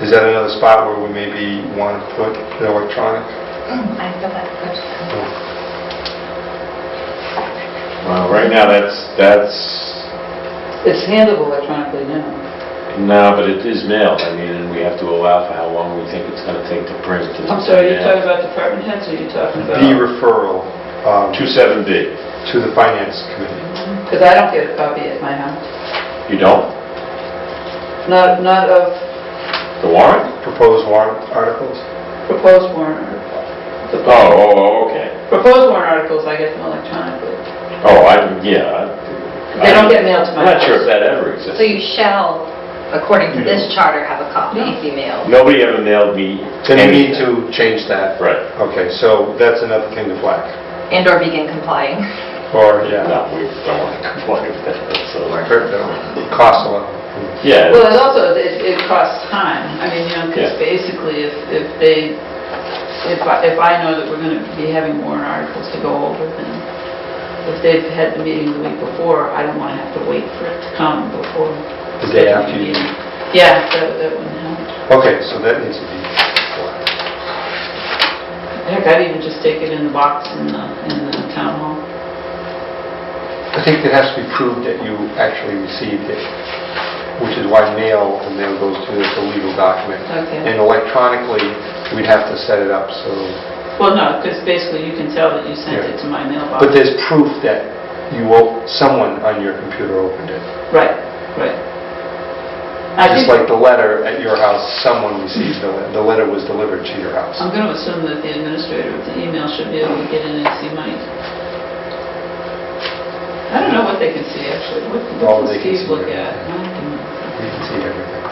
is that another spot where we maybe want to put the electronic? I feel that's good. Well, right now, that's, It's handled electronically now. no, but it is mailed, I mean, and we have to allow for how long we think it's going to take to print to the... I'm sorry, are you talking about department heads, or are you talking about? B referral 27B. to the finance committee. Because I don't get a copy at my house. You don't? Not of The warrant? Proposed warrant articles? proposed warrant articles. Okay. Proposed warrant articles, I get them electronically. Oh, They don't get mailed to my I'm not sure house. if that ever So existed. you shall, according to this charter, have a copy if you mail. Nobody ever mailed me Then we need anything. to change that. Right. Okay, so that's another thing to flag. And/or vegan complying. Or, yeah, No, we don't want to comply with that, so... it costs a lot. Yeah. Well, it also, it costs time. I mean, because Yeah. basically, if I know that we're going to be having warrant articles to go over, then if they've had the meeting the week before, I don't want to have to wait for it to come before. The day after you meeting. Yeah, that wouldn't help. Okay, so that needs to be flagged. Heck, I'd even just take it in the box in the town hall. I think it has to be proved that you actually received it, which is why the mail goes to it's a legal document. Okay. And electronically, we'd have to set it up so, Well, no, because basically you can tell that you sent it to my mailbox. but there's proof that someone on your computer opened it. Right, right. I Just think, like the letter at your house, someone received the letter was delivered to your house. I'm going to assume that the administrator of the email should be able to get in and see mine. I don't know what they can see, actually. What Oh, does they can Steve see look everything. at? I can- You can see everything.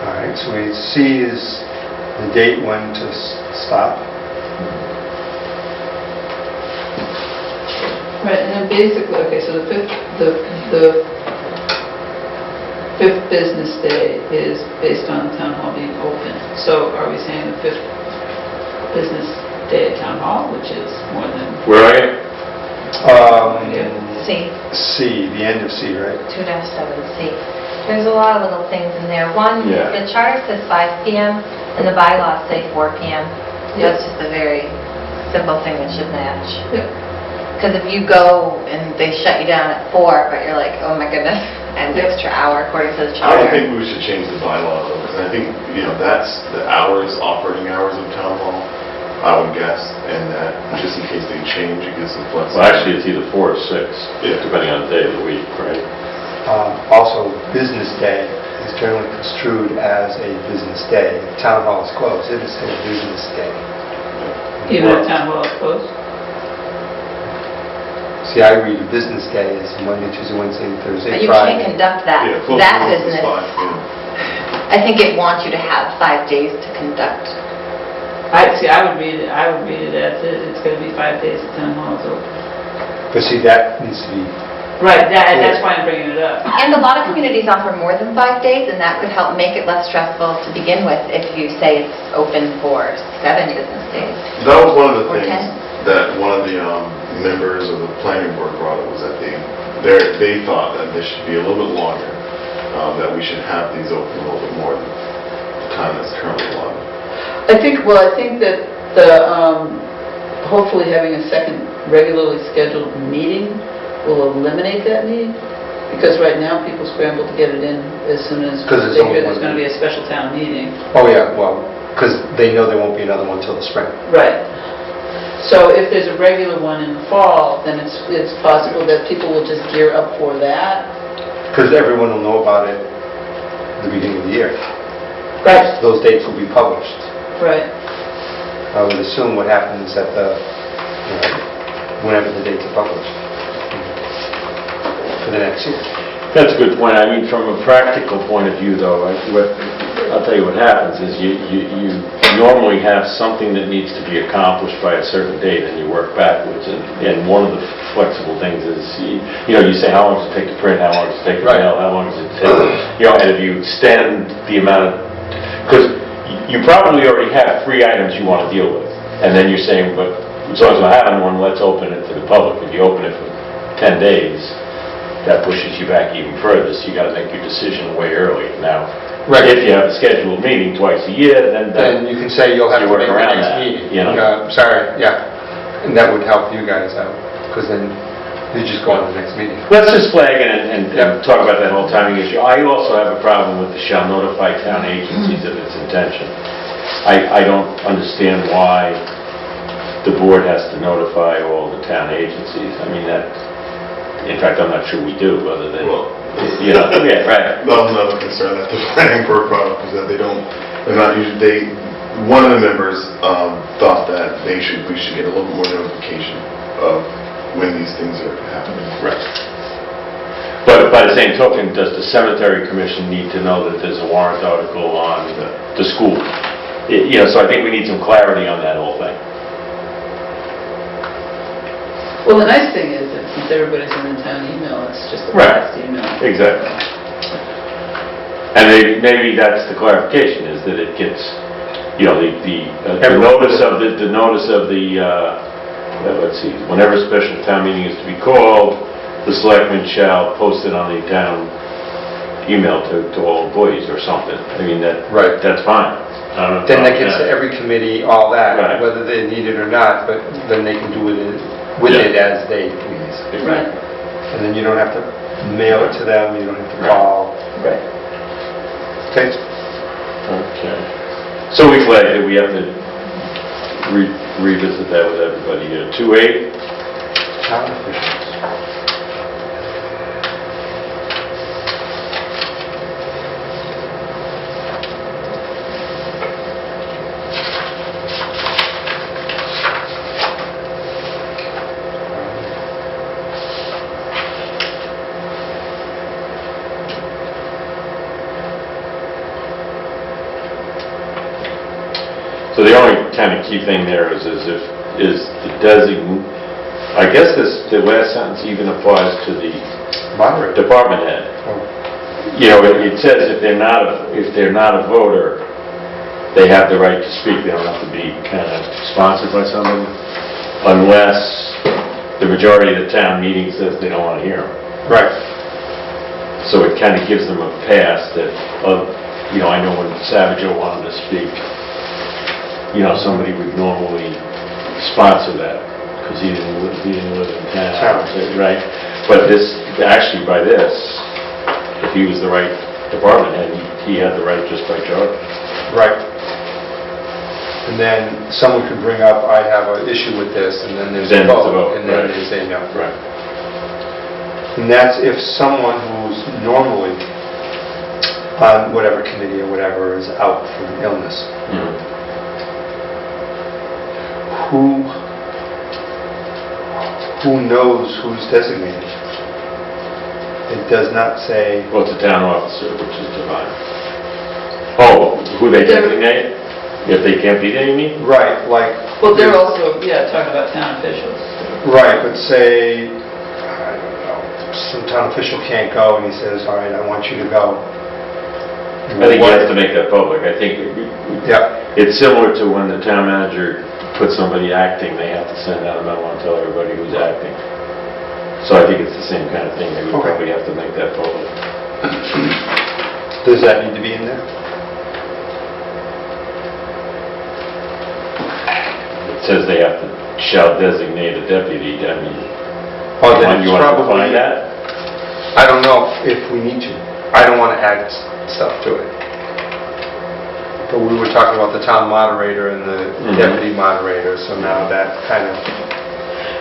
All right, so we C is the date when to stop. Right, and then basically, okay, so the fifth business day is based on the town hall being open. So are we saying the fifth business day at town hall, which is more than, Where are you? See, C, the end of C, right? 2-7C. There's a lot of little things in there. One, Yeah. the charter says 5 PM and the bylaws say 4 PM. Yeah. That's just a very simple thing that should match. yeah, Because if you go and they shut you down at 4, but you're like, oh my goodness, an Yeah. extra hour according to the I charter. don't think we should change the bylaw though, because I think, that's the operating hours of town hall, I would guess, and that just in case they change, it gives some Well, flexibility. actually, it's either 4 or 6, Yeah. depending on the day of the week, right? Also, business day is generally construed as a business day. If town hall is closed, it is still a business day. even if town hall is closed. See, I read a business day as Monday, Tuesday, Wednesday, Thursday, But you Friday. can't conduct that, Yeah, close that to one is business. fine, yeah. I think it wants you to have 5 days to conduct. I would read it as it's going to be 5 days the town hall is open. But see, that needs to be, Right, that's why I'm bringing it up. And a lot of communities offer more than 5 days, and that could help make it less stressful to begin with if you say it's open for 7 business days. That was one of the Or things 10. that one of the members of the planning board brought up, was that they thought that this should be a little bit longer, that we should have these open a little bit more than the time that's currently allowed. I think that hopefully having a second regularly scheduled meeting will eliminate that need, because right now people scramble to get it in as soon as 'Cause there's they only hear there's one going to be a special town meeting. oh yeah, well, because they know there won't be another one till the spring. Right. So if there's a regular one in the fall, then it's possible that people will just gear up for that. Because everyone will know about it at the beginning of the year. Right. Those dates will be published. Right. I would assume what happens at whenever the dates are published for the next year. That's a good point. I mean, from a practical point of view, though, I'll tell you what happens is you normally have something that needs to be accomplished by a certain date, and you work backwards. And one of the flexible things is, you say, how long does it take to print? How long does it take to Right. mail? How long does it take? And if you extend the amount of, because you probably already have 3 items you want to deal with, and then you're saying, but as long as we're having one, let's open it to the public. If you open it for 10 days, that pushes you back even further, so you got to make your decision way early. Now, Right. if you have a scheduled meeting twice a year, then Then you can say you'll have You to work make the around next that, meeting. you know? Sorry, yeah. And that would help you guys out, because then you just go on to the next meeting. let's just flag it and Yeah. talk about that whole timing issue. I also have a problem with the shall notify town agencies of its intention. I don't understand why the board has to notify all the town agencies. I mean, in fact, I'm not sure we do, other than, Well, yeah, right. That was another concern that the planning board brought up, is that they're not usually, one of the members thought that we should get a little bit more notification of when these things are happening. Right. But by the same token, does the cemetery commission need to know that there's a warrant article on the school? So I think we need some clarity on that whole thing. Well, the nice thing is that since everybody's in the town email, it's just a Right. blast email. Exactly. And maybe that's the clarification, is that it gets, the notice of let's see, whenever a special town meeting is to be called, the selectmen shall post it on the town email to all employees or something. I mean, Right. that's fine. Then that gets to every committee, all Right. that, whether they need it or not, but then they can do with it as they please. Right. And then you don't have to mail it to them, you don't have to call. Right. Okay? Okay. So we flagged it, we have to revisit that with everybody here. 2.8, Town officials. so the only kind of key thing there is the designate, I guess the last sentence even applies to the Moderator. department head. Oh. It says if they're not a voter, they have the right to speak. They don't have to be kind of sponsored by somebody, unless the majority of the town meeting says they don't want to hear them. Right. So it kind of gives them a pass that, I know when Savageau wanted to speak, somebody would normally sponsor that, because he didn't live in town, right? But actually by this, if he was the right department head, he had the right just by charter. Right. And then someone could bring up, I have an issue with this, and then there's a Then it's a vote, vote, and then right. they say no. Right. And that's if someone who's normally on whatever committee or whatever is out from illness. Mhm. who knows who's designated? It does not say, Well, it's a town officer, which is defined. Oh, who they designate? If they can't be there, you mean? right, like... Well, they're also, talking about town officials. Right, but say, I don't know, some town official can't go, and he says, all right, I want you to go. I think he has to make that public. I think Yeah, it's similar to when the town manager puts somebody acting, they have to send out a memo and tell everybody who's acting. So I think it's the same kind of thing. They would Okay. probably have to make that public. does that need to be in there? It says they have to, shall designate a deputy. I mean, Oh, then you it's want to probably... find that? I don't know if we need to. I don't want to add stuff to it. But we were talking about the town moderator and the deputy moderator, so now that kind of...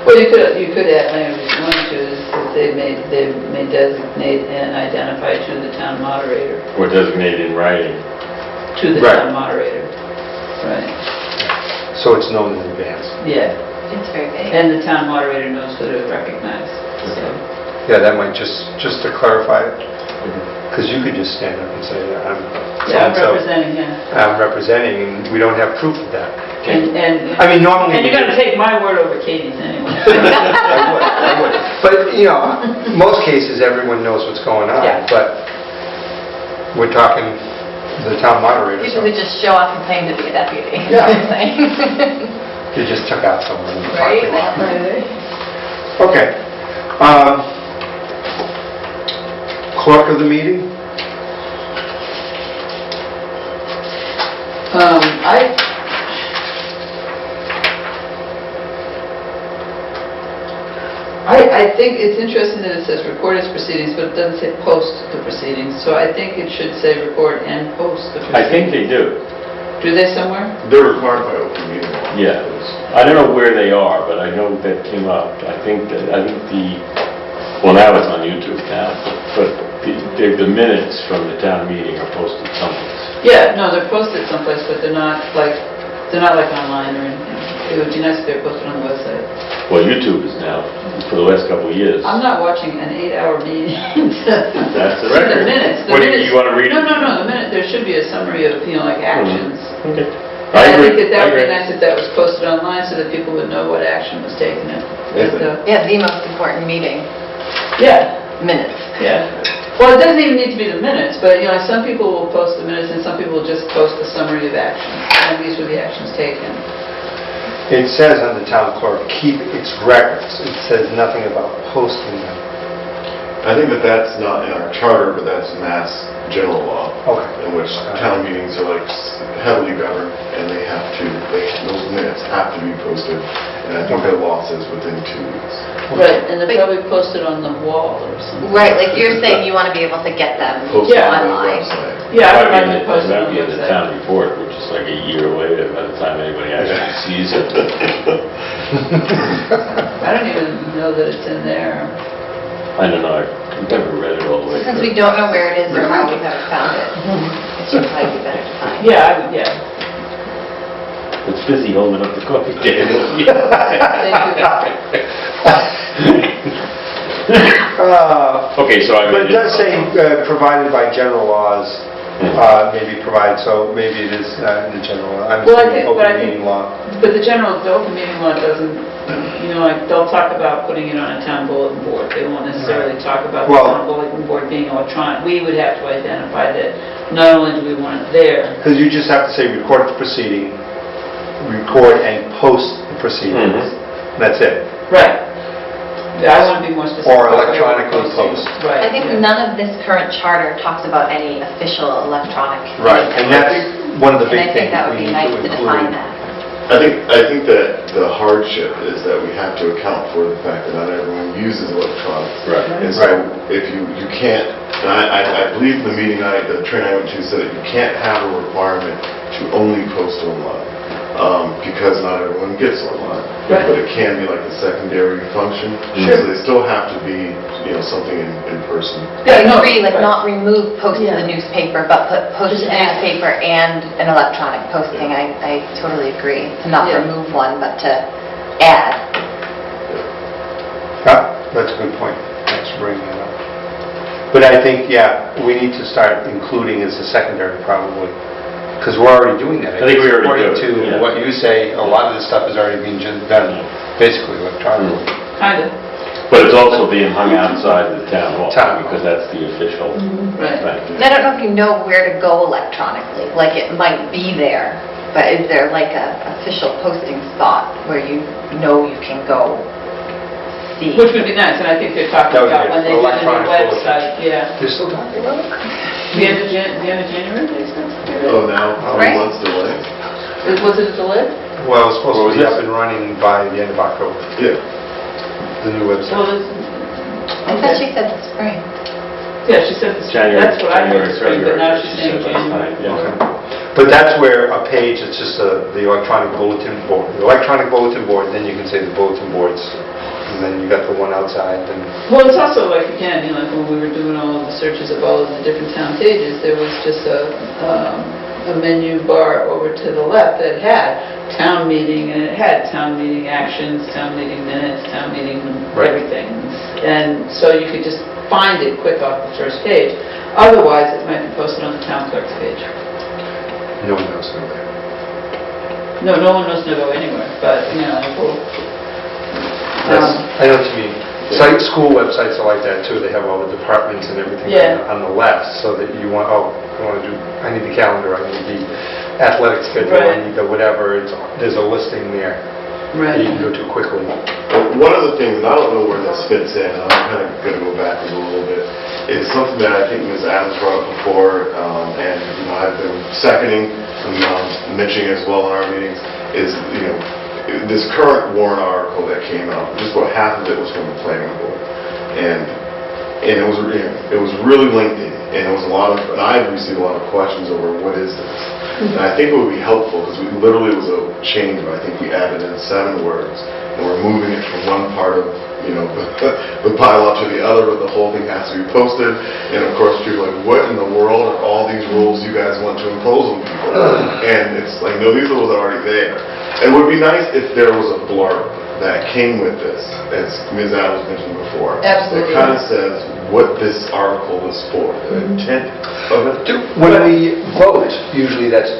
Well, you could add language if you wanted to, is that they may designate and identify to the town moderator, Or designate in writing. to the Right. town moderator. Right, So it's known in advance. yeah. It's very vague. And the town moderator knows who to recognize, so. Yeah, that might just to clarify it, because you could just stand up and say, I'm Yeah, I'm so-and-so. representing, yeah. I'm representing, and we don't have proof of that. And I mean, normally... and you're going to take my word over Katie's anyway. I would. But, you know, most cases, everyone knows what's going on, Yeah. but we're talking the town moderator. People who just show up and claim to be a deputy. is Yeah. what I'm saying. You just took out someone in the Right? parking lot. Okay. Clerk of the meeting? I think it's interesting that it says record its proceedings, but it doesn't say post the proceedings, so I think it should say record and post the proceedings. I think they do. Do they somewhere? They're required by open meeting law. Yeah. I don't know where they are, but I know that came up. I think well, now it's on YouTube now, but the minutes from the town meeting are posted someplace. Yeah, no, they're posted someplace, but they're not like online or anything. It would be nice if they were posted on the website. Well, YouTube is now, for the last couple of years. I'm not watching an 8-hour meeting. That's the The record. minutes. What do you want to read? No, the minute, there should be a summary of, like actions. Okay. And I agree. think that would be agree. nice if that was posted online so that people would know what action was taken. Yeah, the most important meeting, Yeah, minutes. yeah. Well, it doesn't even need to be the minutes, but, some people will post the minutes and some people will just post the summary of actions. And these were the actions taken. It says on the town clerk, keep its records. It says nothing about posting them. I think that's not in our charter, but that's mass general law. Okay. In which town meetings are like heavily governed, and those minutes have to be posted. And I think that law says within 2 weeks. Right, and they're probably posted on the wall or something. Right, like you're saying you want to be able to get them Posted Yeah. on the online. website. Yeah, I would Might like be to post it on might be the in the website. town report, which is like a year later by the time anybody actually sees it. I don't even know that it's in there. I don't know, I've never read it all the way Since we through. don't know where it is or how we've ever found it, it should probably be better to find. Yeah. It's busy holding up the coffee table. Okay, so I... But it does say provided by general laws, maybe provide, so maybe it is in the general law. I'm Well, I assuming think- but I open think- meeting law. But the open meeting law doesn't, like, they'll talk about putting it on a town bulletin board. They won't necessarily talk about the Well- town bulletin board being electronic. We would have to identify that not only do we want it there, Because you just have to say record the proceeding, record and post the proceedings. That's it. right. I want to be more specific. Or about what we're electronically posting. post. Right. I think yeah. none of this current charter talks about any official electronic. Right, and that's one of the And big I think things that would we be need nice to to define include. that. I think that the hardship is that we have to account for the fact that not everyone uses electronics. Right. And so if you can't, and I believe the meeting the train I went to said that you can't have a requirement to only post online, because not everyone gets online. Right. But it can be like a secondary function. Sure. So they still have to be, something in person. Yeah, no, I agree, like right. not remove post to Yeah. the newspaper, but put post to Just the add. newspaper and an electronic posting. I totally agree. To not Yeah. remove one, but to add. That's a good point. Thanks for bringing that up. But I think, yeah, we need to start including as a secondary probably, because we're already doing that. I think we already According do, to yeah. what you say, a lot of this stuff is already being done basically electronically. Kind of, But it's also being hung outside the town hall, Town hall. because that's the official. right. And I don't know if you know where to go electronically, like it might be there, but is there like a official posting spot where you know you can go see? Which would be nice, and I think they're talking That would about be when they do the new electronic bulletin. website, yeah. They're still talking about it? The end of January, they said? Oh, now, Right. 3 months delay? Was it delayed? Well, it's supposed What to was be this? up and running by the end of October, Yeah. the new Well, website. I thought she said the spring. Yeah, she said, this- January, that's what I heard, January, spring, but now February, she's she saying said last January. night, yeah. But that's where a page, it's just the electronic bulletin board. The electronic bulletin board, then you can say the bulletin boards, and then you got the one outside, and Well, it's also like, again, you know, like when we were doing all of the searches of all of the different town pages, there was just a menu bar over to the left that had town meeting, and it had town meeting actions, town meeting minutes, town meeting Right. everything. And so you could just find it quick off the first page. Otherwise, it might be posted on the town clerk's page. no one knows. Okay. No one knows to go anywhere, but, you know, we'll... I know what you mean. School websites are like that too. They have all the departments and everything Yeah. on the left, so that you want, I need the calendar, I need the athletic schedule, I Right. need the whatever. There's a listing there that Right. you can go to quickly. One of the things, and I don't know where this fits in, and I'm kind of going to go backwards a little bit, is something that I think Ms. Adams brought up before, and I've been seconding and mentioning as well in our meetings, is this current warrant article that came out, just about half of it was from the planning board, and it was really lengthy, and it was and I received a lot of questions over what is this. And I think it would be helpful, because it was a change, but I think we added in 7 words, and we're moving it from one part of, the bylaw to the other, but the whole thing has to be posted. And of course, people are like, what in the world are all these rules you guys want to impose on people? And it's like, no, these rules are already there. It would be nice if there was a blurb that came with this, as Ms. Adams mentioned before. Absolutely. That kind of says what this article is for, the intent of it. When we vote, usually that's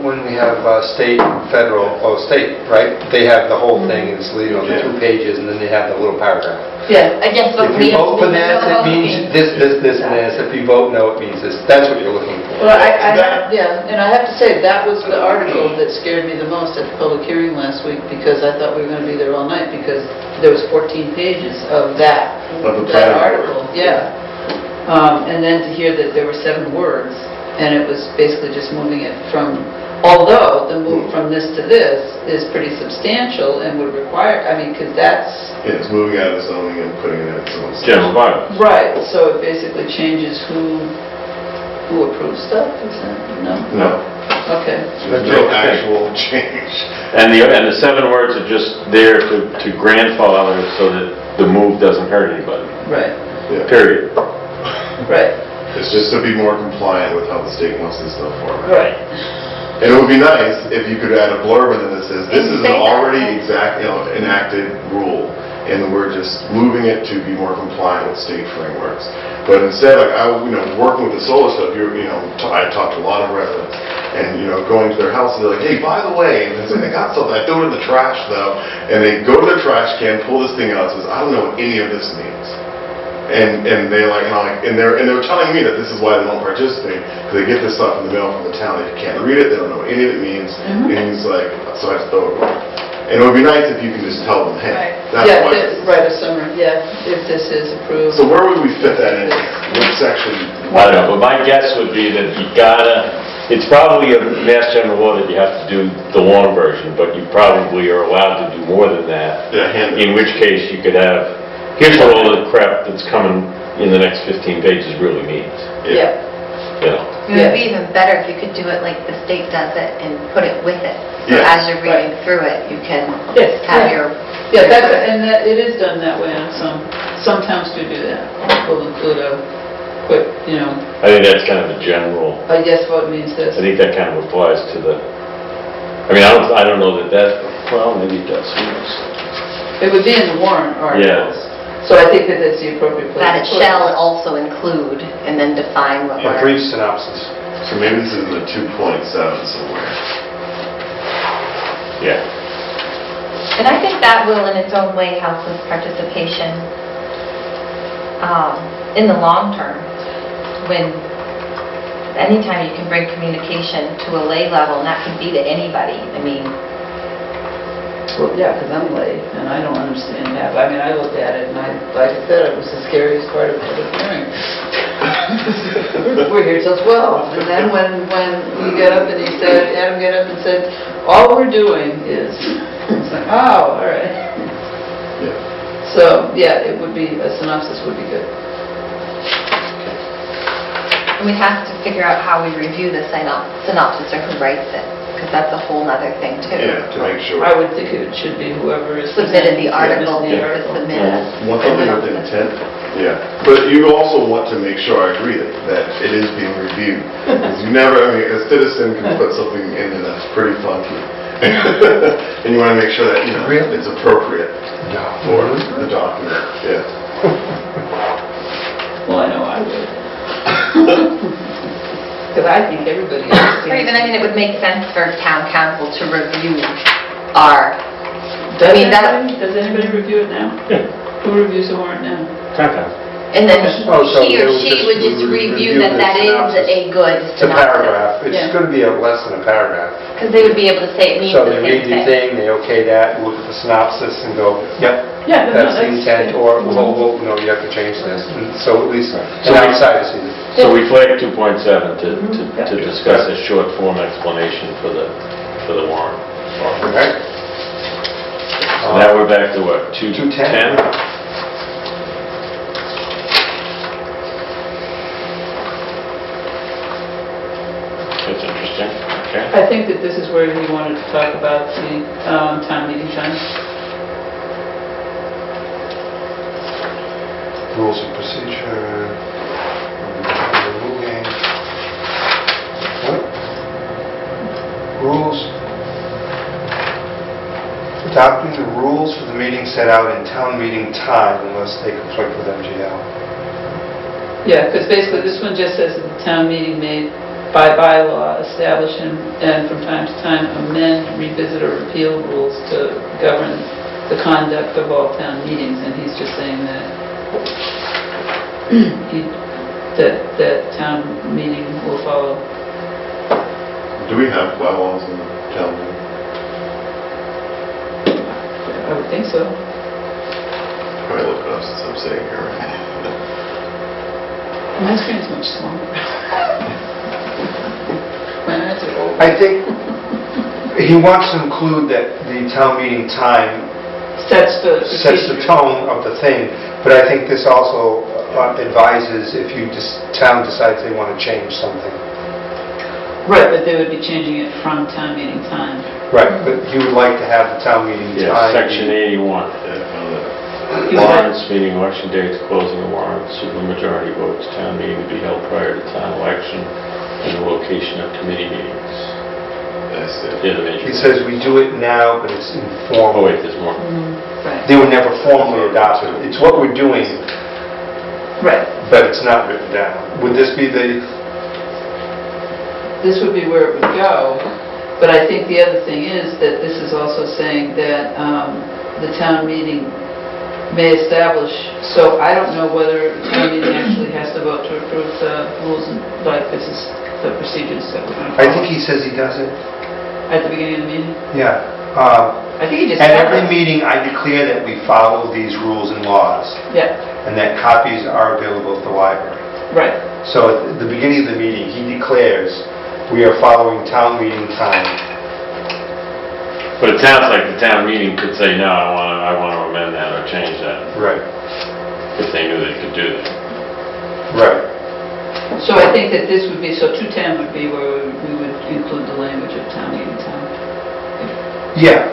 when we have state, federal, state, right? They have the whole thing, it's the 2 pages, and then they have the little paragraph. Yeah. I guess, but If we you have vote to for this, it means this, this, and this. If you vote no, it means this. That's what you're looking for. Well, and I have to say, that was the article that scared me the most at the public hearing last week, because I thought we were going to be there all night, because there was 14 pages of that Of the that planning article, board. yeah. And then to hear that there were 7 words, and it was basically just moving it from, although the move from this to this is pretty substantial and would require, because that's... Yeah, it's moving out of the zoning and putting it in its own. General bylaws. Right, so it basically changes who approves stuff, is that, no? No, Okay. there's no actual change. And the 7 words are just there to grandfather so that the move doesn't hurt anybody, Right, Yeah. period. right, It's just to be more compliant with how the state wants this stuff formatted. right. And it would be nice if you could add a blurb in that says, this is an Say that. already enacted rule, and we're just moving it to be more compliant with state frameworks. But instead, working with the solar stuff, I talked to a lot of residents, and, going to their house, and they're like, hey, by the way, and it's like, I got something, I threw it in the trash, though, and they go to their trash can, pull this thing out, and says, I don't know what any of this means. And they're telling me that this is why they don't participate, because they get this stuff in the mail from the town, they can't read it, they don't know what any of it means, and he's like, so I just throw it away. And it would be nice if you can just tell them, hey, that's Yeah, why. this is- write a summary, yeah, if this is approved. So where would we fit that in? What section? I don't know, but my guess would be that it's probably a Mass General law that you have to do the long version, but you probably are allowed to do more than that. Yeah, hand it. In which case you could have, here's what all the crap that's coming in the next 15 pages really means, Yeah, you know. It would be even better if you could do it like the state does it and put it with it. So Yeah. as you're reading through it, you can Yes, have yeah. your... yeah, it is done that way, and some towns do that. We'll include a quick, I think that's kind of a general, a yes vote means this. I think that kind of applies to the, I don't know that, well, maybe it does, who knows? It would be in the warrant articles. So I think that that's the appropriate place. That it to put shall also include, and then define what A we're... brief synopsis. So maybe this is in the 2.7 somewhere. Yeah. And I think that will, in its own way, help with participation in the long term. When, anytime you can bring communication to a lay level, and that can be to anybody, I mean, Well, yeah, because I'm late, and I don't understand that. I mean, I looked at it, and like I said, it was the scariest part of the hearing. We're here till 12, and then when he got up and he said, Adam got up and said, all we're doing is, it's like, oh, all right. Yeah. So, yeah, it would be, a synopsis would be good. and we have to figure out how we review the synopsis or who writes it, because that's a whole nother thing too. Yeah, to make sure. I would think it should be whoever is Submitted the article, the to article. submit it. Want something with intent? Yeah, but you also want to make sure, I agree, that it is being reviewed. Because you never, I mean, a citizen can put something in and that's pretty funky. And you want to make sure that, you know, it's appropriate for the document, yeah. Well, I know I would. Because I think everybody understands. Or even, I mean, it would make sense for town council to review our, Does I mean, that- anybody review it now? Yeah. Who reviews the warrant now? and then Oh, so he they or would she just would just review that the that is synopsis. a good It's a synopsis. paragraph. It's Yeah. going to be less than a paragraph. Because they would be able to say it means So the they same read the thing, they okay that, look at the synopsis and go, yep, Yeah, no, that's the intent, or, well, no, you have to change this. And so at least an So we- outsider sees it. So we flagged 2.7 Yeah. to discuss a short form explanation for the warrant. All right. So now we're back to what, 210? That's interesting, okay. I think that this is where he wanted to talk about the town meeting time. Rules of procedure. Removing. What? Rules. Adopting the rules for the meeting set out in town meeting time unless they conflict with MGL. Yeah, because basically this one just says that the town meeting may, by bylaw, establish and from time to time amend, revisit, or repeal rules to govern the conduct of all town meetings, and he's just saying that that town meeting will follow. Do we have bylaws in the town meeting? I would think so. Probably look it up since I'm sitting here. My screen's much smaller. My eyes are old. I think he wants to include that the town meeting time Sets the sets the procedure. tone of the thing, but I think this also advises if town decides they want to change something. Right, but they would be changing it from town meeting time. Right, but he would like to have the town meeting Yeah, time. section 81. Yeah, I found that. Warrants, meaning election dates, closing of warrants, supermajority votes, town meeting to be held prior to town election, and the location of committee meetings. That's it. They're the major. He says we do it now, but it's Oh, informal. wait, there's more. Right. They were never formally adopted. It's what we're doing, Right. but it's not written down. Would this be the, This would be where it would go, but I think the other thing is that this is also saying that the town meeting may establish, so I don't know whether the town meeting actually has to vote to approve the rules, and like this is the procedures that we're going to I follow. think he says he does it. At the beginning of the meeting? Yeah. I think he just... At every meeting, I declare that we follow these rules and laws, Yeah, and that copies are available at the library. right. So at the beginning of the meeting, he declares we are following town meeting time. But it sounds like the town meeting could say, no, I want to amend that or change that, Right. if they knew they could do that. Right. So I think that this would be, so 210 would be where we would include the language of town meeting time. Yeah.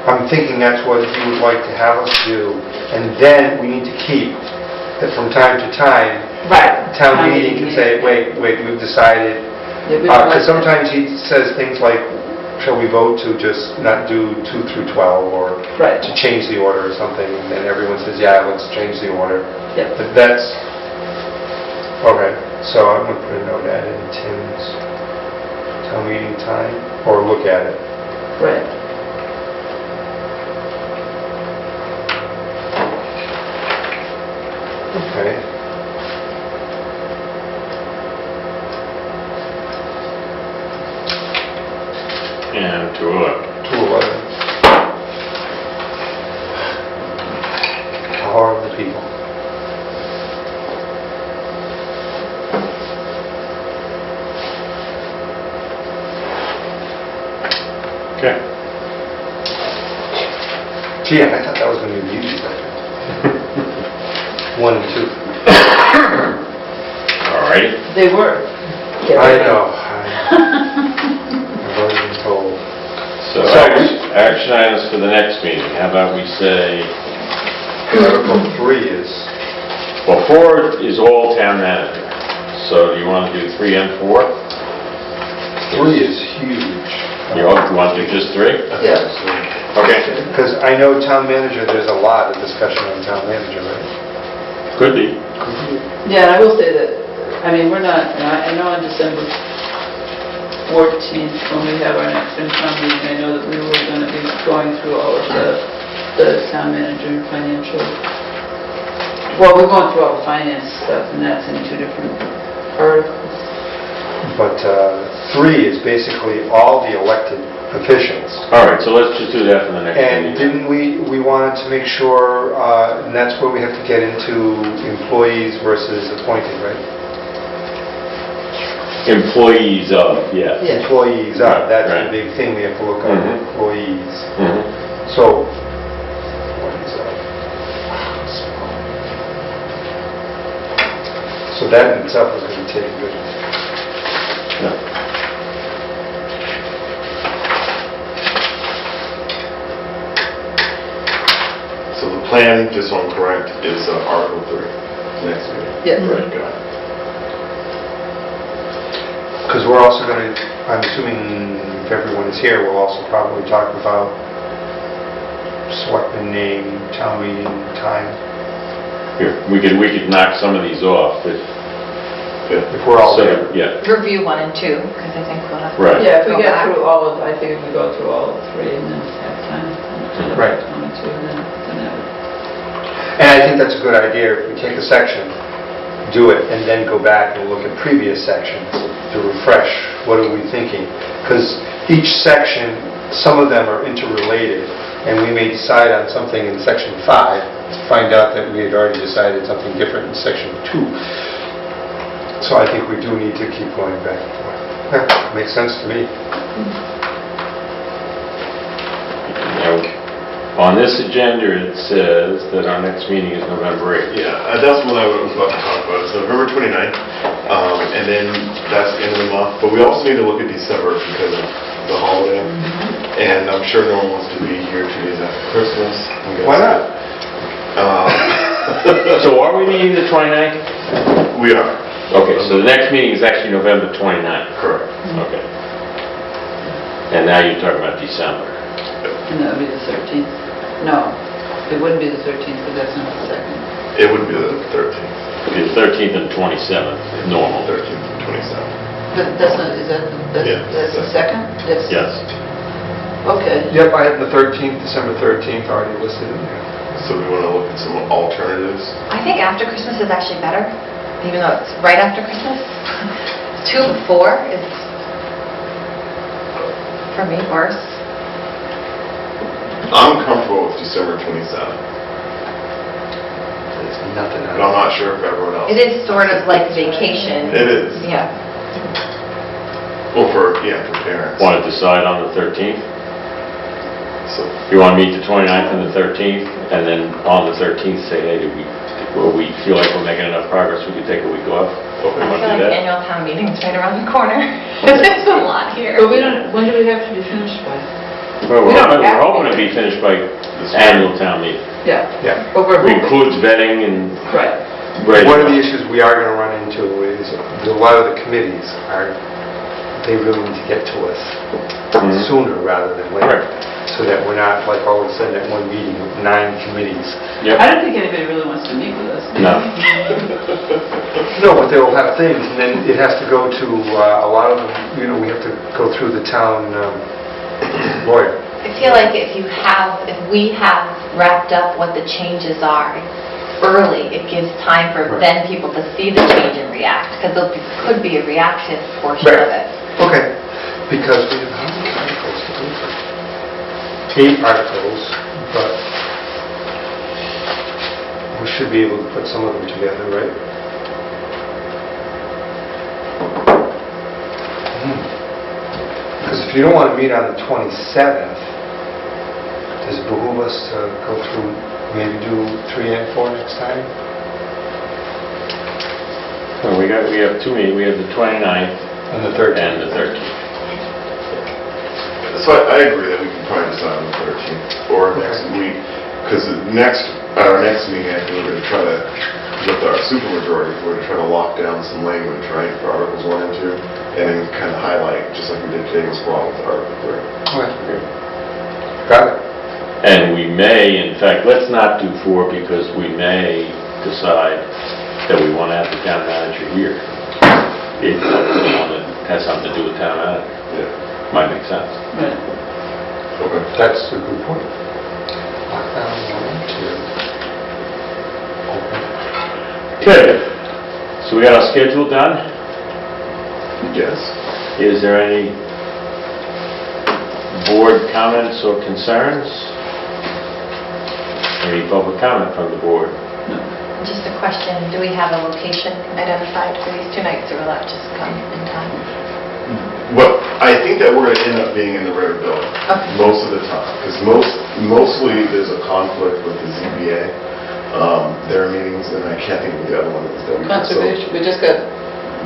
I'm thinking that's what he would like to have us do. And then we need to keep that from time to time, Right. town meeting can say, wait, we've decided. Yeah, we don't Because like sometimes he says things like, shall we vote to just not do 2 through 12 or Right. to change the order or something, and then everyone says, yeah, let's change the order. Yep. But that's, okay, so I'm gonna put a note at it in Tim's town meeting time, or look at it. Right. Okay. And to what? 2:11. Power of the people. Okay. Gee, I thought that was gonna be the easy section. 1 and 2. All righty. They were. I know. I've already been told. So action items for the next meeting. How about we say, Article 3 is, well, 4 is all town manager. So do you want to do 3 and 4? 3 is huge. You want to do just 3? Yeah. Okay. Because I know town manager, there's a lot of discussion on town manager, right? Could be. Yeah, and I will say that, I mean, we're not, I know on December 14th, when we have our next FinCom meeting, I know that we were going to be going through all of the town manager and financial, well, we're going through all the finance stuff, and that's in 2 different articles. But 3 is basically all the elected officials. All right, so let's just do that for the next And meeting. didn't we wanted to make sure, and that's where we have to get into employees versus appointed, right? Employees of, yes. Yeah. Employees are, that's the Right. big thing we have to look at, Mhm. employees. Mhm. So, what is that? So that in itself is going to take good. Yeah. So the plan, just so I'm correct, is Article 3, next meeting. Yes. Right, got it. Because we're also going to, I'm assuming if everyone is here, we'll also probably talk about selectmen name, town meeting time, Here, we could knock some of these off. if we're all So, there. yeah, Review 1 and 2, because I think we'll have to... right. Yeah, if we Go get back. through all of, I think if we go through all of 3 and then have time. to look Right. at 1 and 2, then that would... And I think that's a good idea, if we take a section, do it, and then go back and look at previous sections to refresh, what are we thinking? Because each section, some of them are interrelated, and we may decide on something in section 5, to find out that we had already decided something different in section 2. So I think we do need to keep going back and forth. Yeah, makes sense to me. Now, on this agenda, it says that our next meeting is November 8th. Yeah, that's what I was about to talk about. It's November 29th, and then that's the end of the month. But we also need to look at December because of the holiday. And I'm sure no one wants to be here 2 days after Christmas. I'm guessing. Why not? So are we meeting the 29th? We are. Okay, so the next meeting is actually November 29th. Correct. Okay. And now you're talking about December. And that would be the 13th. No, it wouldn't be the 13th, because that's not the second. It would be the 13th. Okay, the 13th and 27th, normal. 13th and 27th. But that's not, is that, Yeah, that's the second. second? That's- Yes. Okay. Yep, I have the 13th, December 13th already listed in there. So we want to look at some alternatives. I think after Christmas is actually better, even though it's right after Christmas. 2 before is, for me, worse. I'm comfortable with December 27th, There's nothing but I'm else. not sure if everyone else. It is sort of like vacation. It is. Yeah. Well, for parents. Want to decide on the 13th? So, You want to meet the 29th and the 13th, and then on the 13th say, hey, will we feel like we're making enough progress, we could take a week off? okay. I Want to feel do like that? annual town meeting is right around the corner. There's a lot here. But we don't, when do we have to be finished by? Well, We don't we're have to. hoping to be finished by annual town meeting. Yeah. Yeah. But we're It hoping. includes vetting and Right. ready. One of the issues we are going to run into is a lot of the committees are, they really need to get to us sooner rather than later. Right. So that we're not like all of a sudden at one meeting with 9 committees. I Yep. don't think anybody really wants to meet with us. No. No, but they will have things, and then it has to go to, a lot of them, we have to go through the town lawyer. I feel like if we have wrapped up what the changes are early, it gives time for Right. then people to see the change and react, because there could be a reactive portion of Right. it. Okay, because we have how many articles to do? 8 articles, but we should be able to put some of them together, right? Because if you don't want to meet on the 27th, does it behoove us to go through, maybe do 3 and 4 next time? Well, we have two meetings, we have the 29th On the 13th? and the 13th. So I agree that we can probably decide on the 13th or next week, because our next meeting, I think we're going to try to, with our supermajority, we're going to try to lock down some language, right, for Articles 1 and 2, and then kind of highlight, just like we did today, what's wrong with Article 3. Okay. Got it. And we may, in fact, let's not do 4 because we may decide that we want to have the town manager here. If it's one that has something to do with town manager, Yeah. might make sense. Right. Okay. That's a good point. Lock down 1 and 2. Okay. Okay, so we got our schedule done. Yes. Is there any board comments or concerns? Any public comment from the board? Just a question, do we have a location identified for these 2 nights, or will that just come in time? Well, I think that we're going to end up being in the River Building Okay. most of the time, because mostly there's a conflict with the ZBA, their meetings, and I can't think of the other one that we did. Conservation, we just got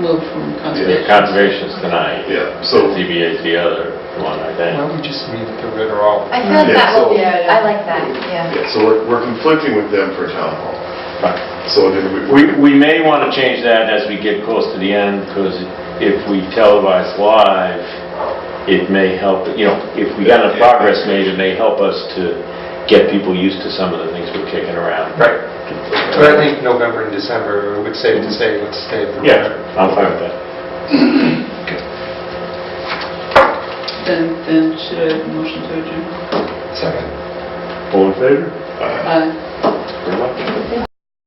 moved from conservation. Conservation's tonight. Yeah, so, ZBA's the other one, I think. Why don't we just meet at the Ritter Hall? I feel like Yeah, that will, so- I like that, yeah. yeah, so we're conflicting with them for town hall. Right. So then We may want to change that as we get close to the end, because if we televise live, it may help, if we got enough progress made, it may help us to get people used to some of the things we're kicking around. Right. But I think November and December, it would safe to say, let's stay at the Yeah, Ritter. I'm fine with that. Then should I have a motion to adjourn? Second. All in favor? Aye. Very much.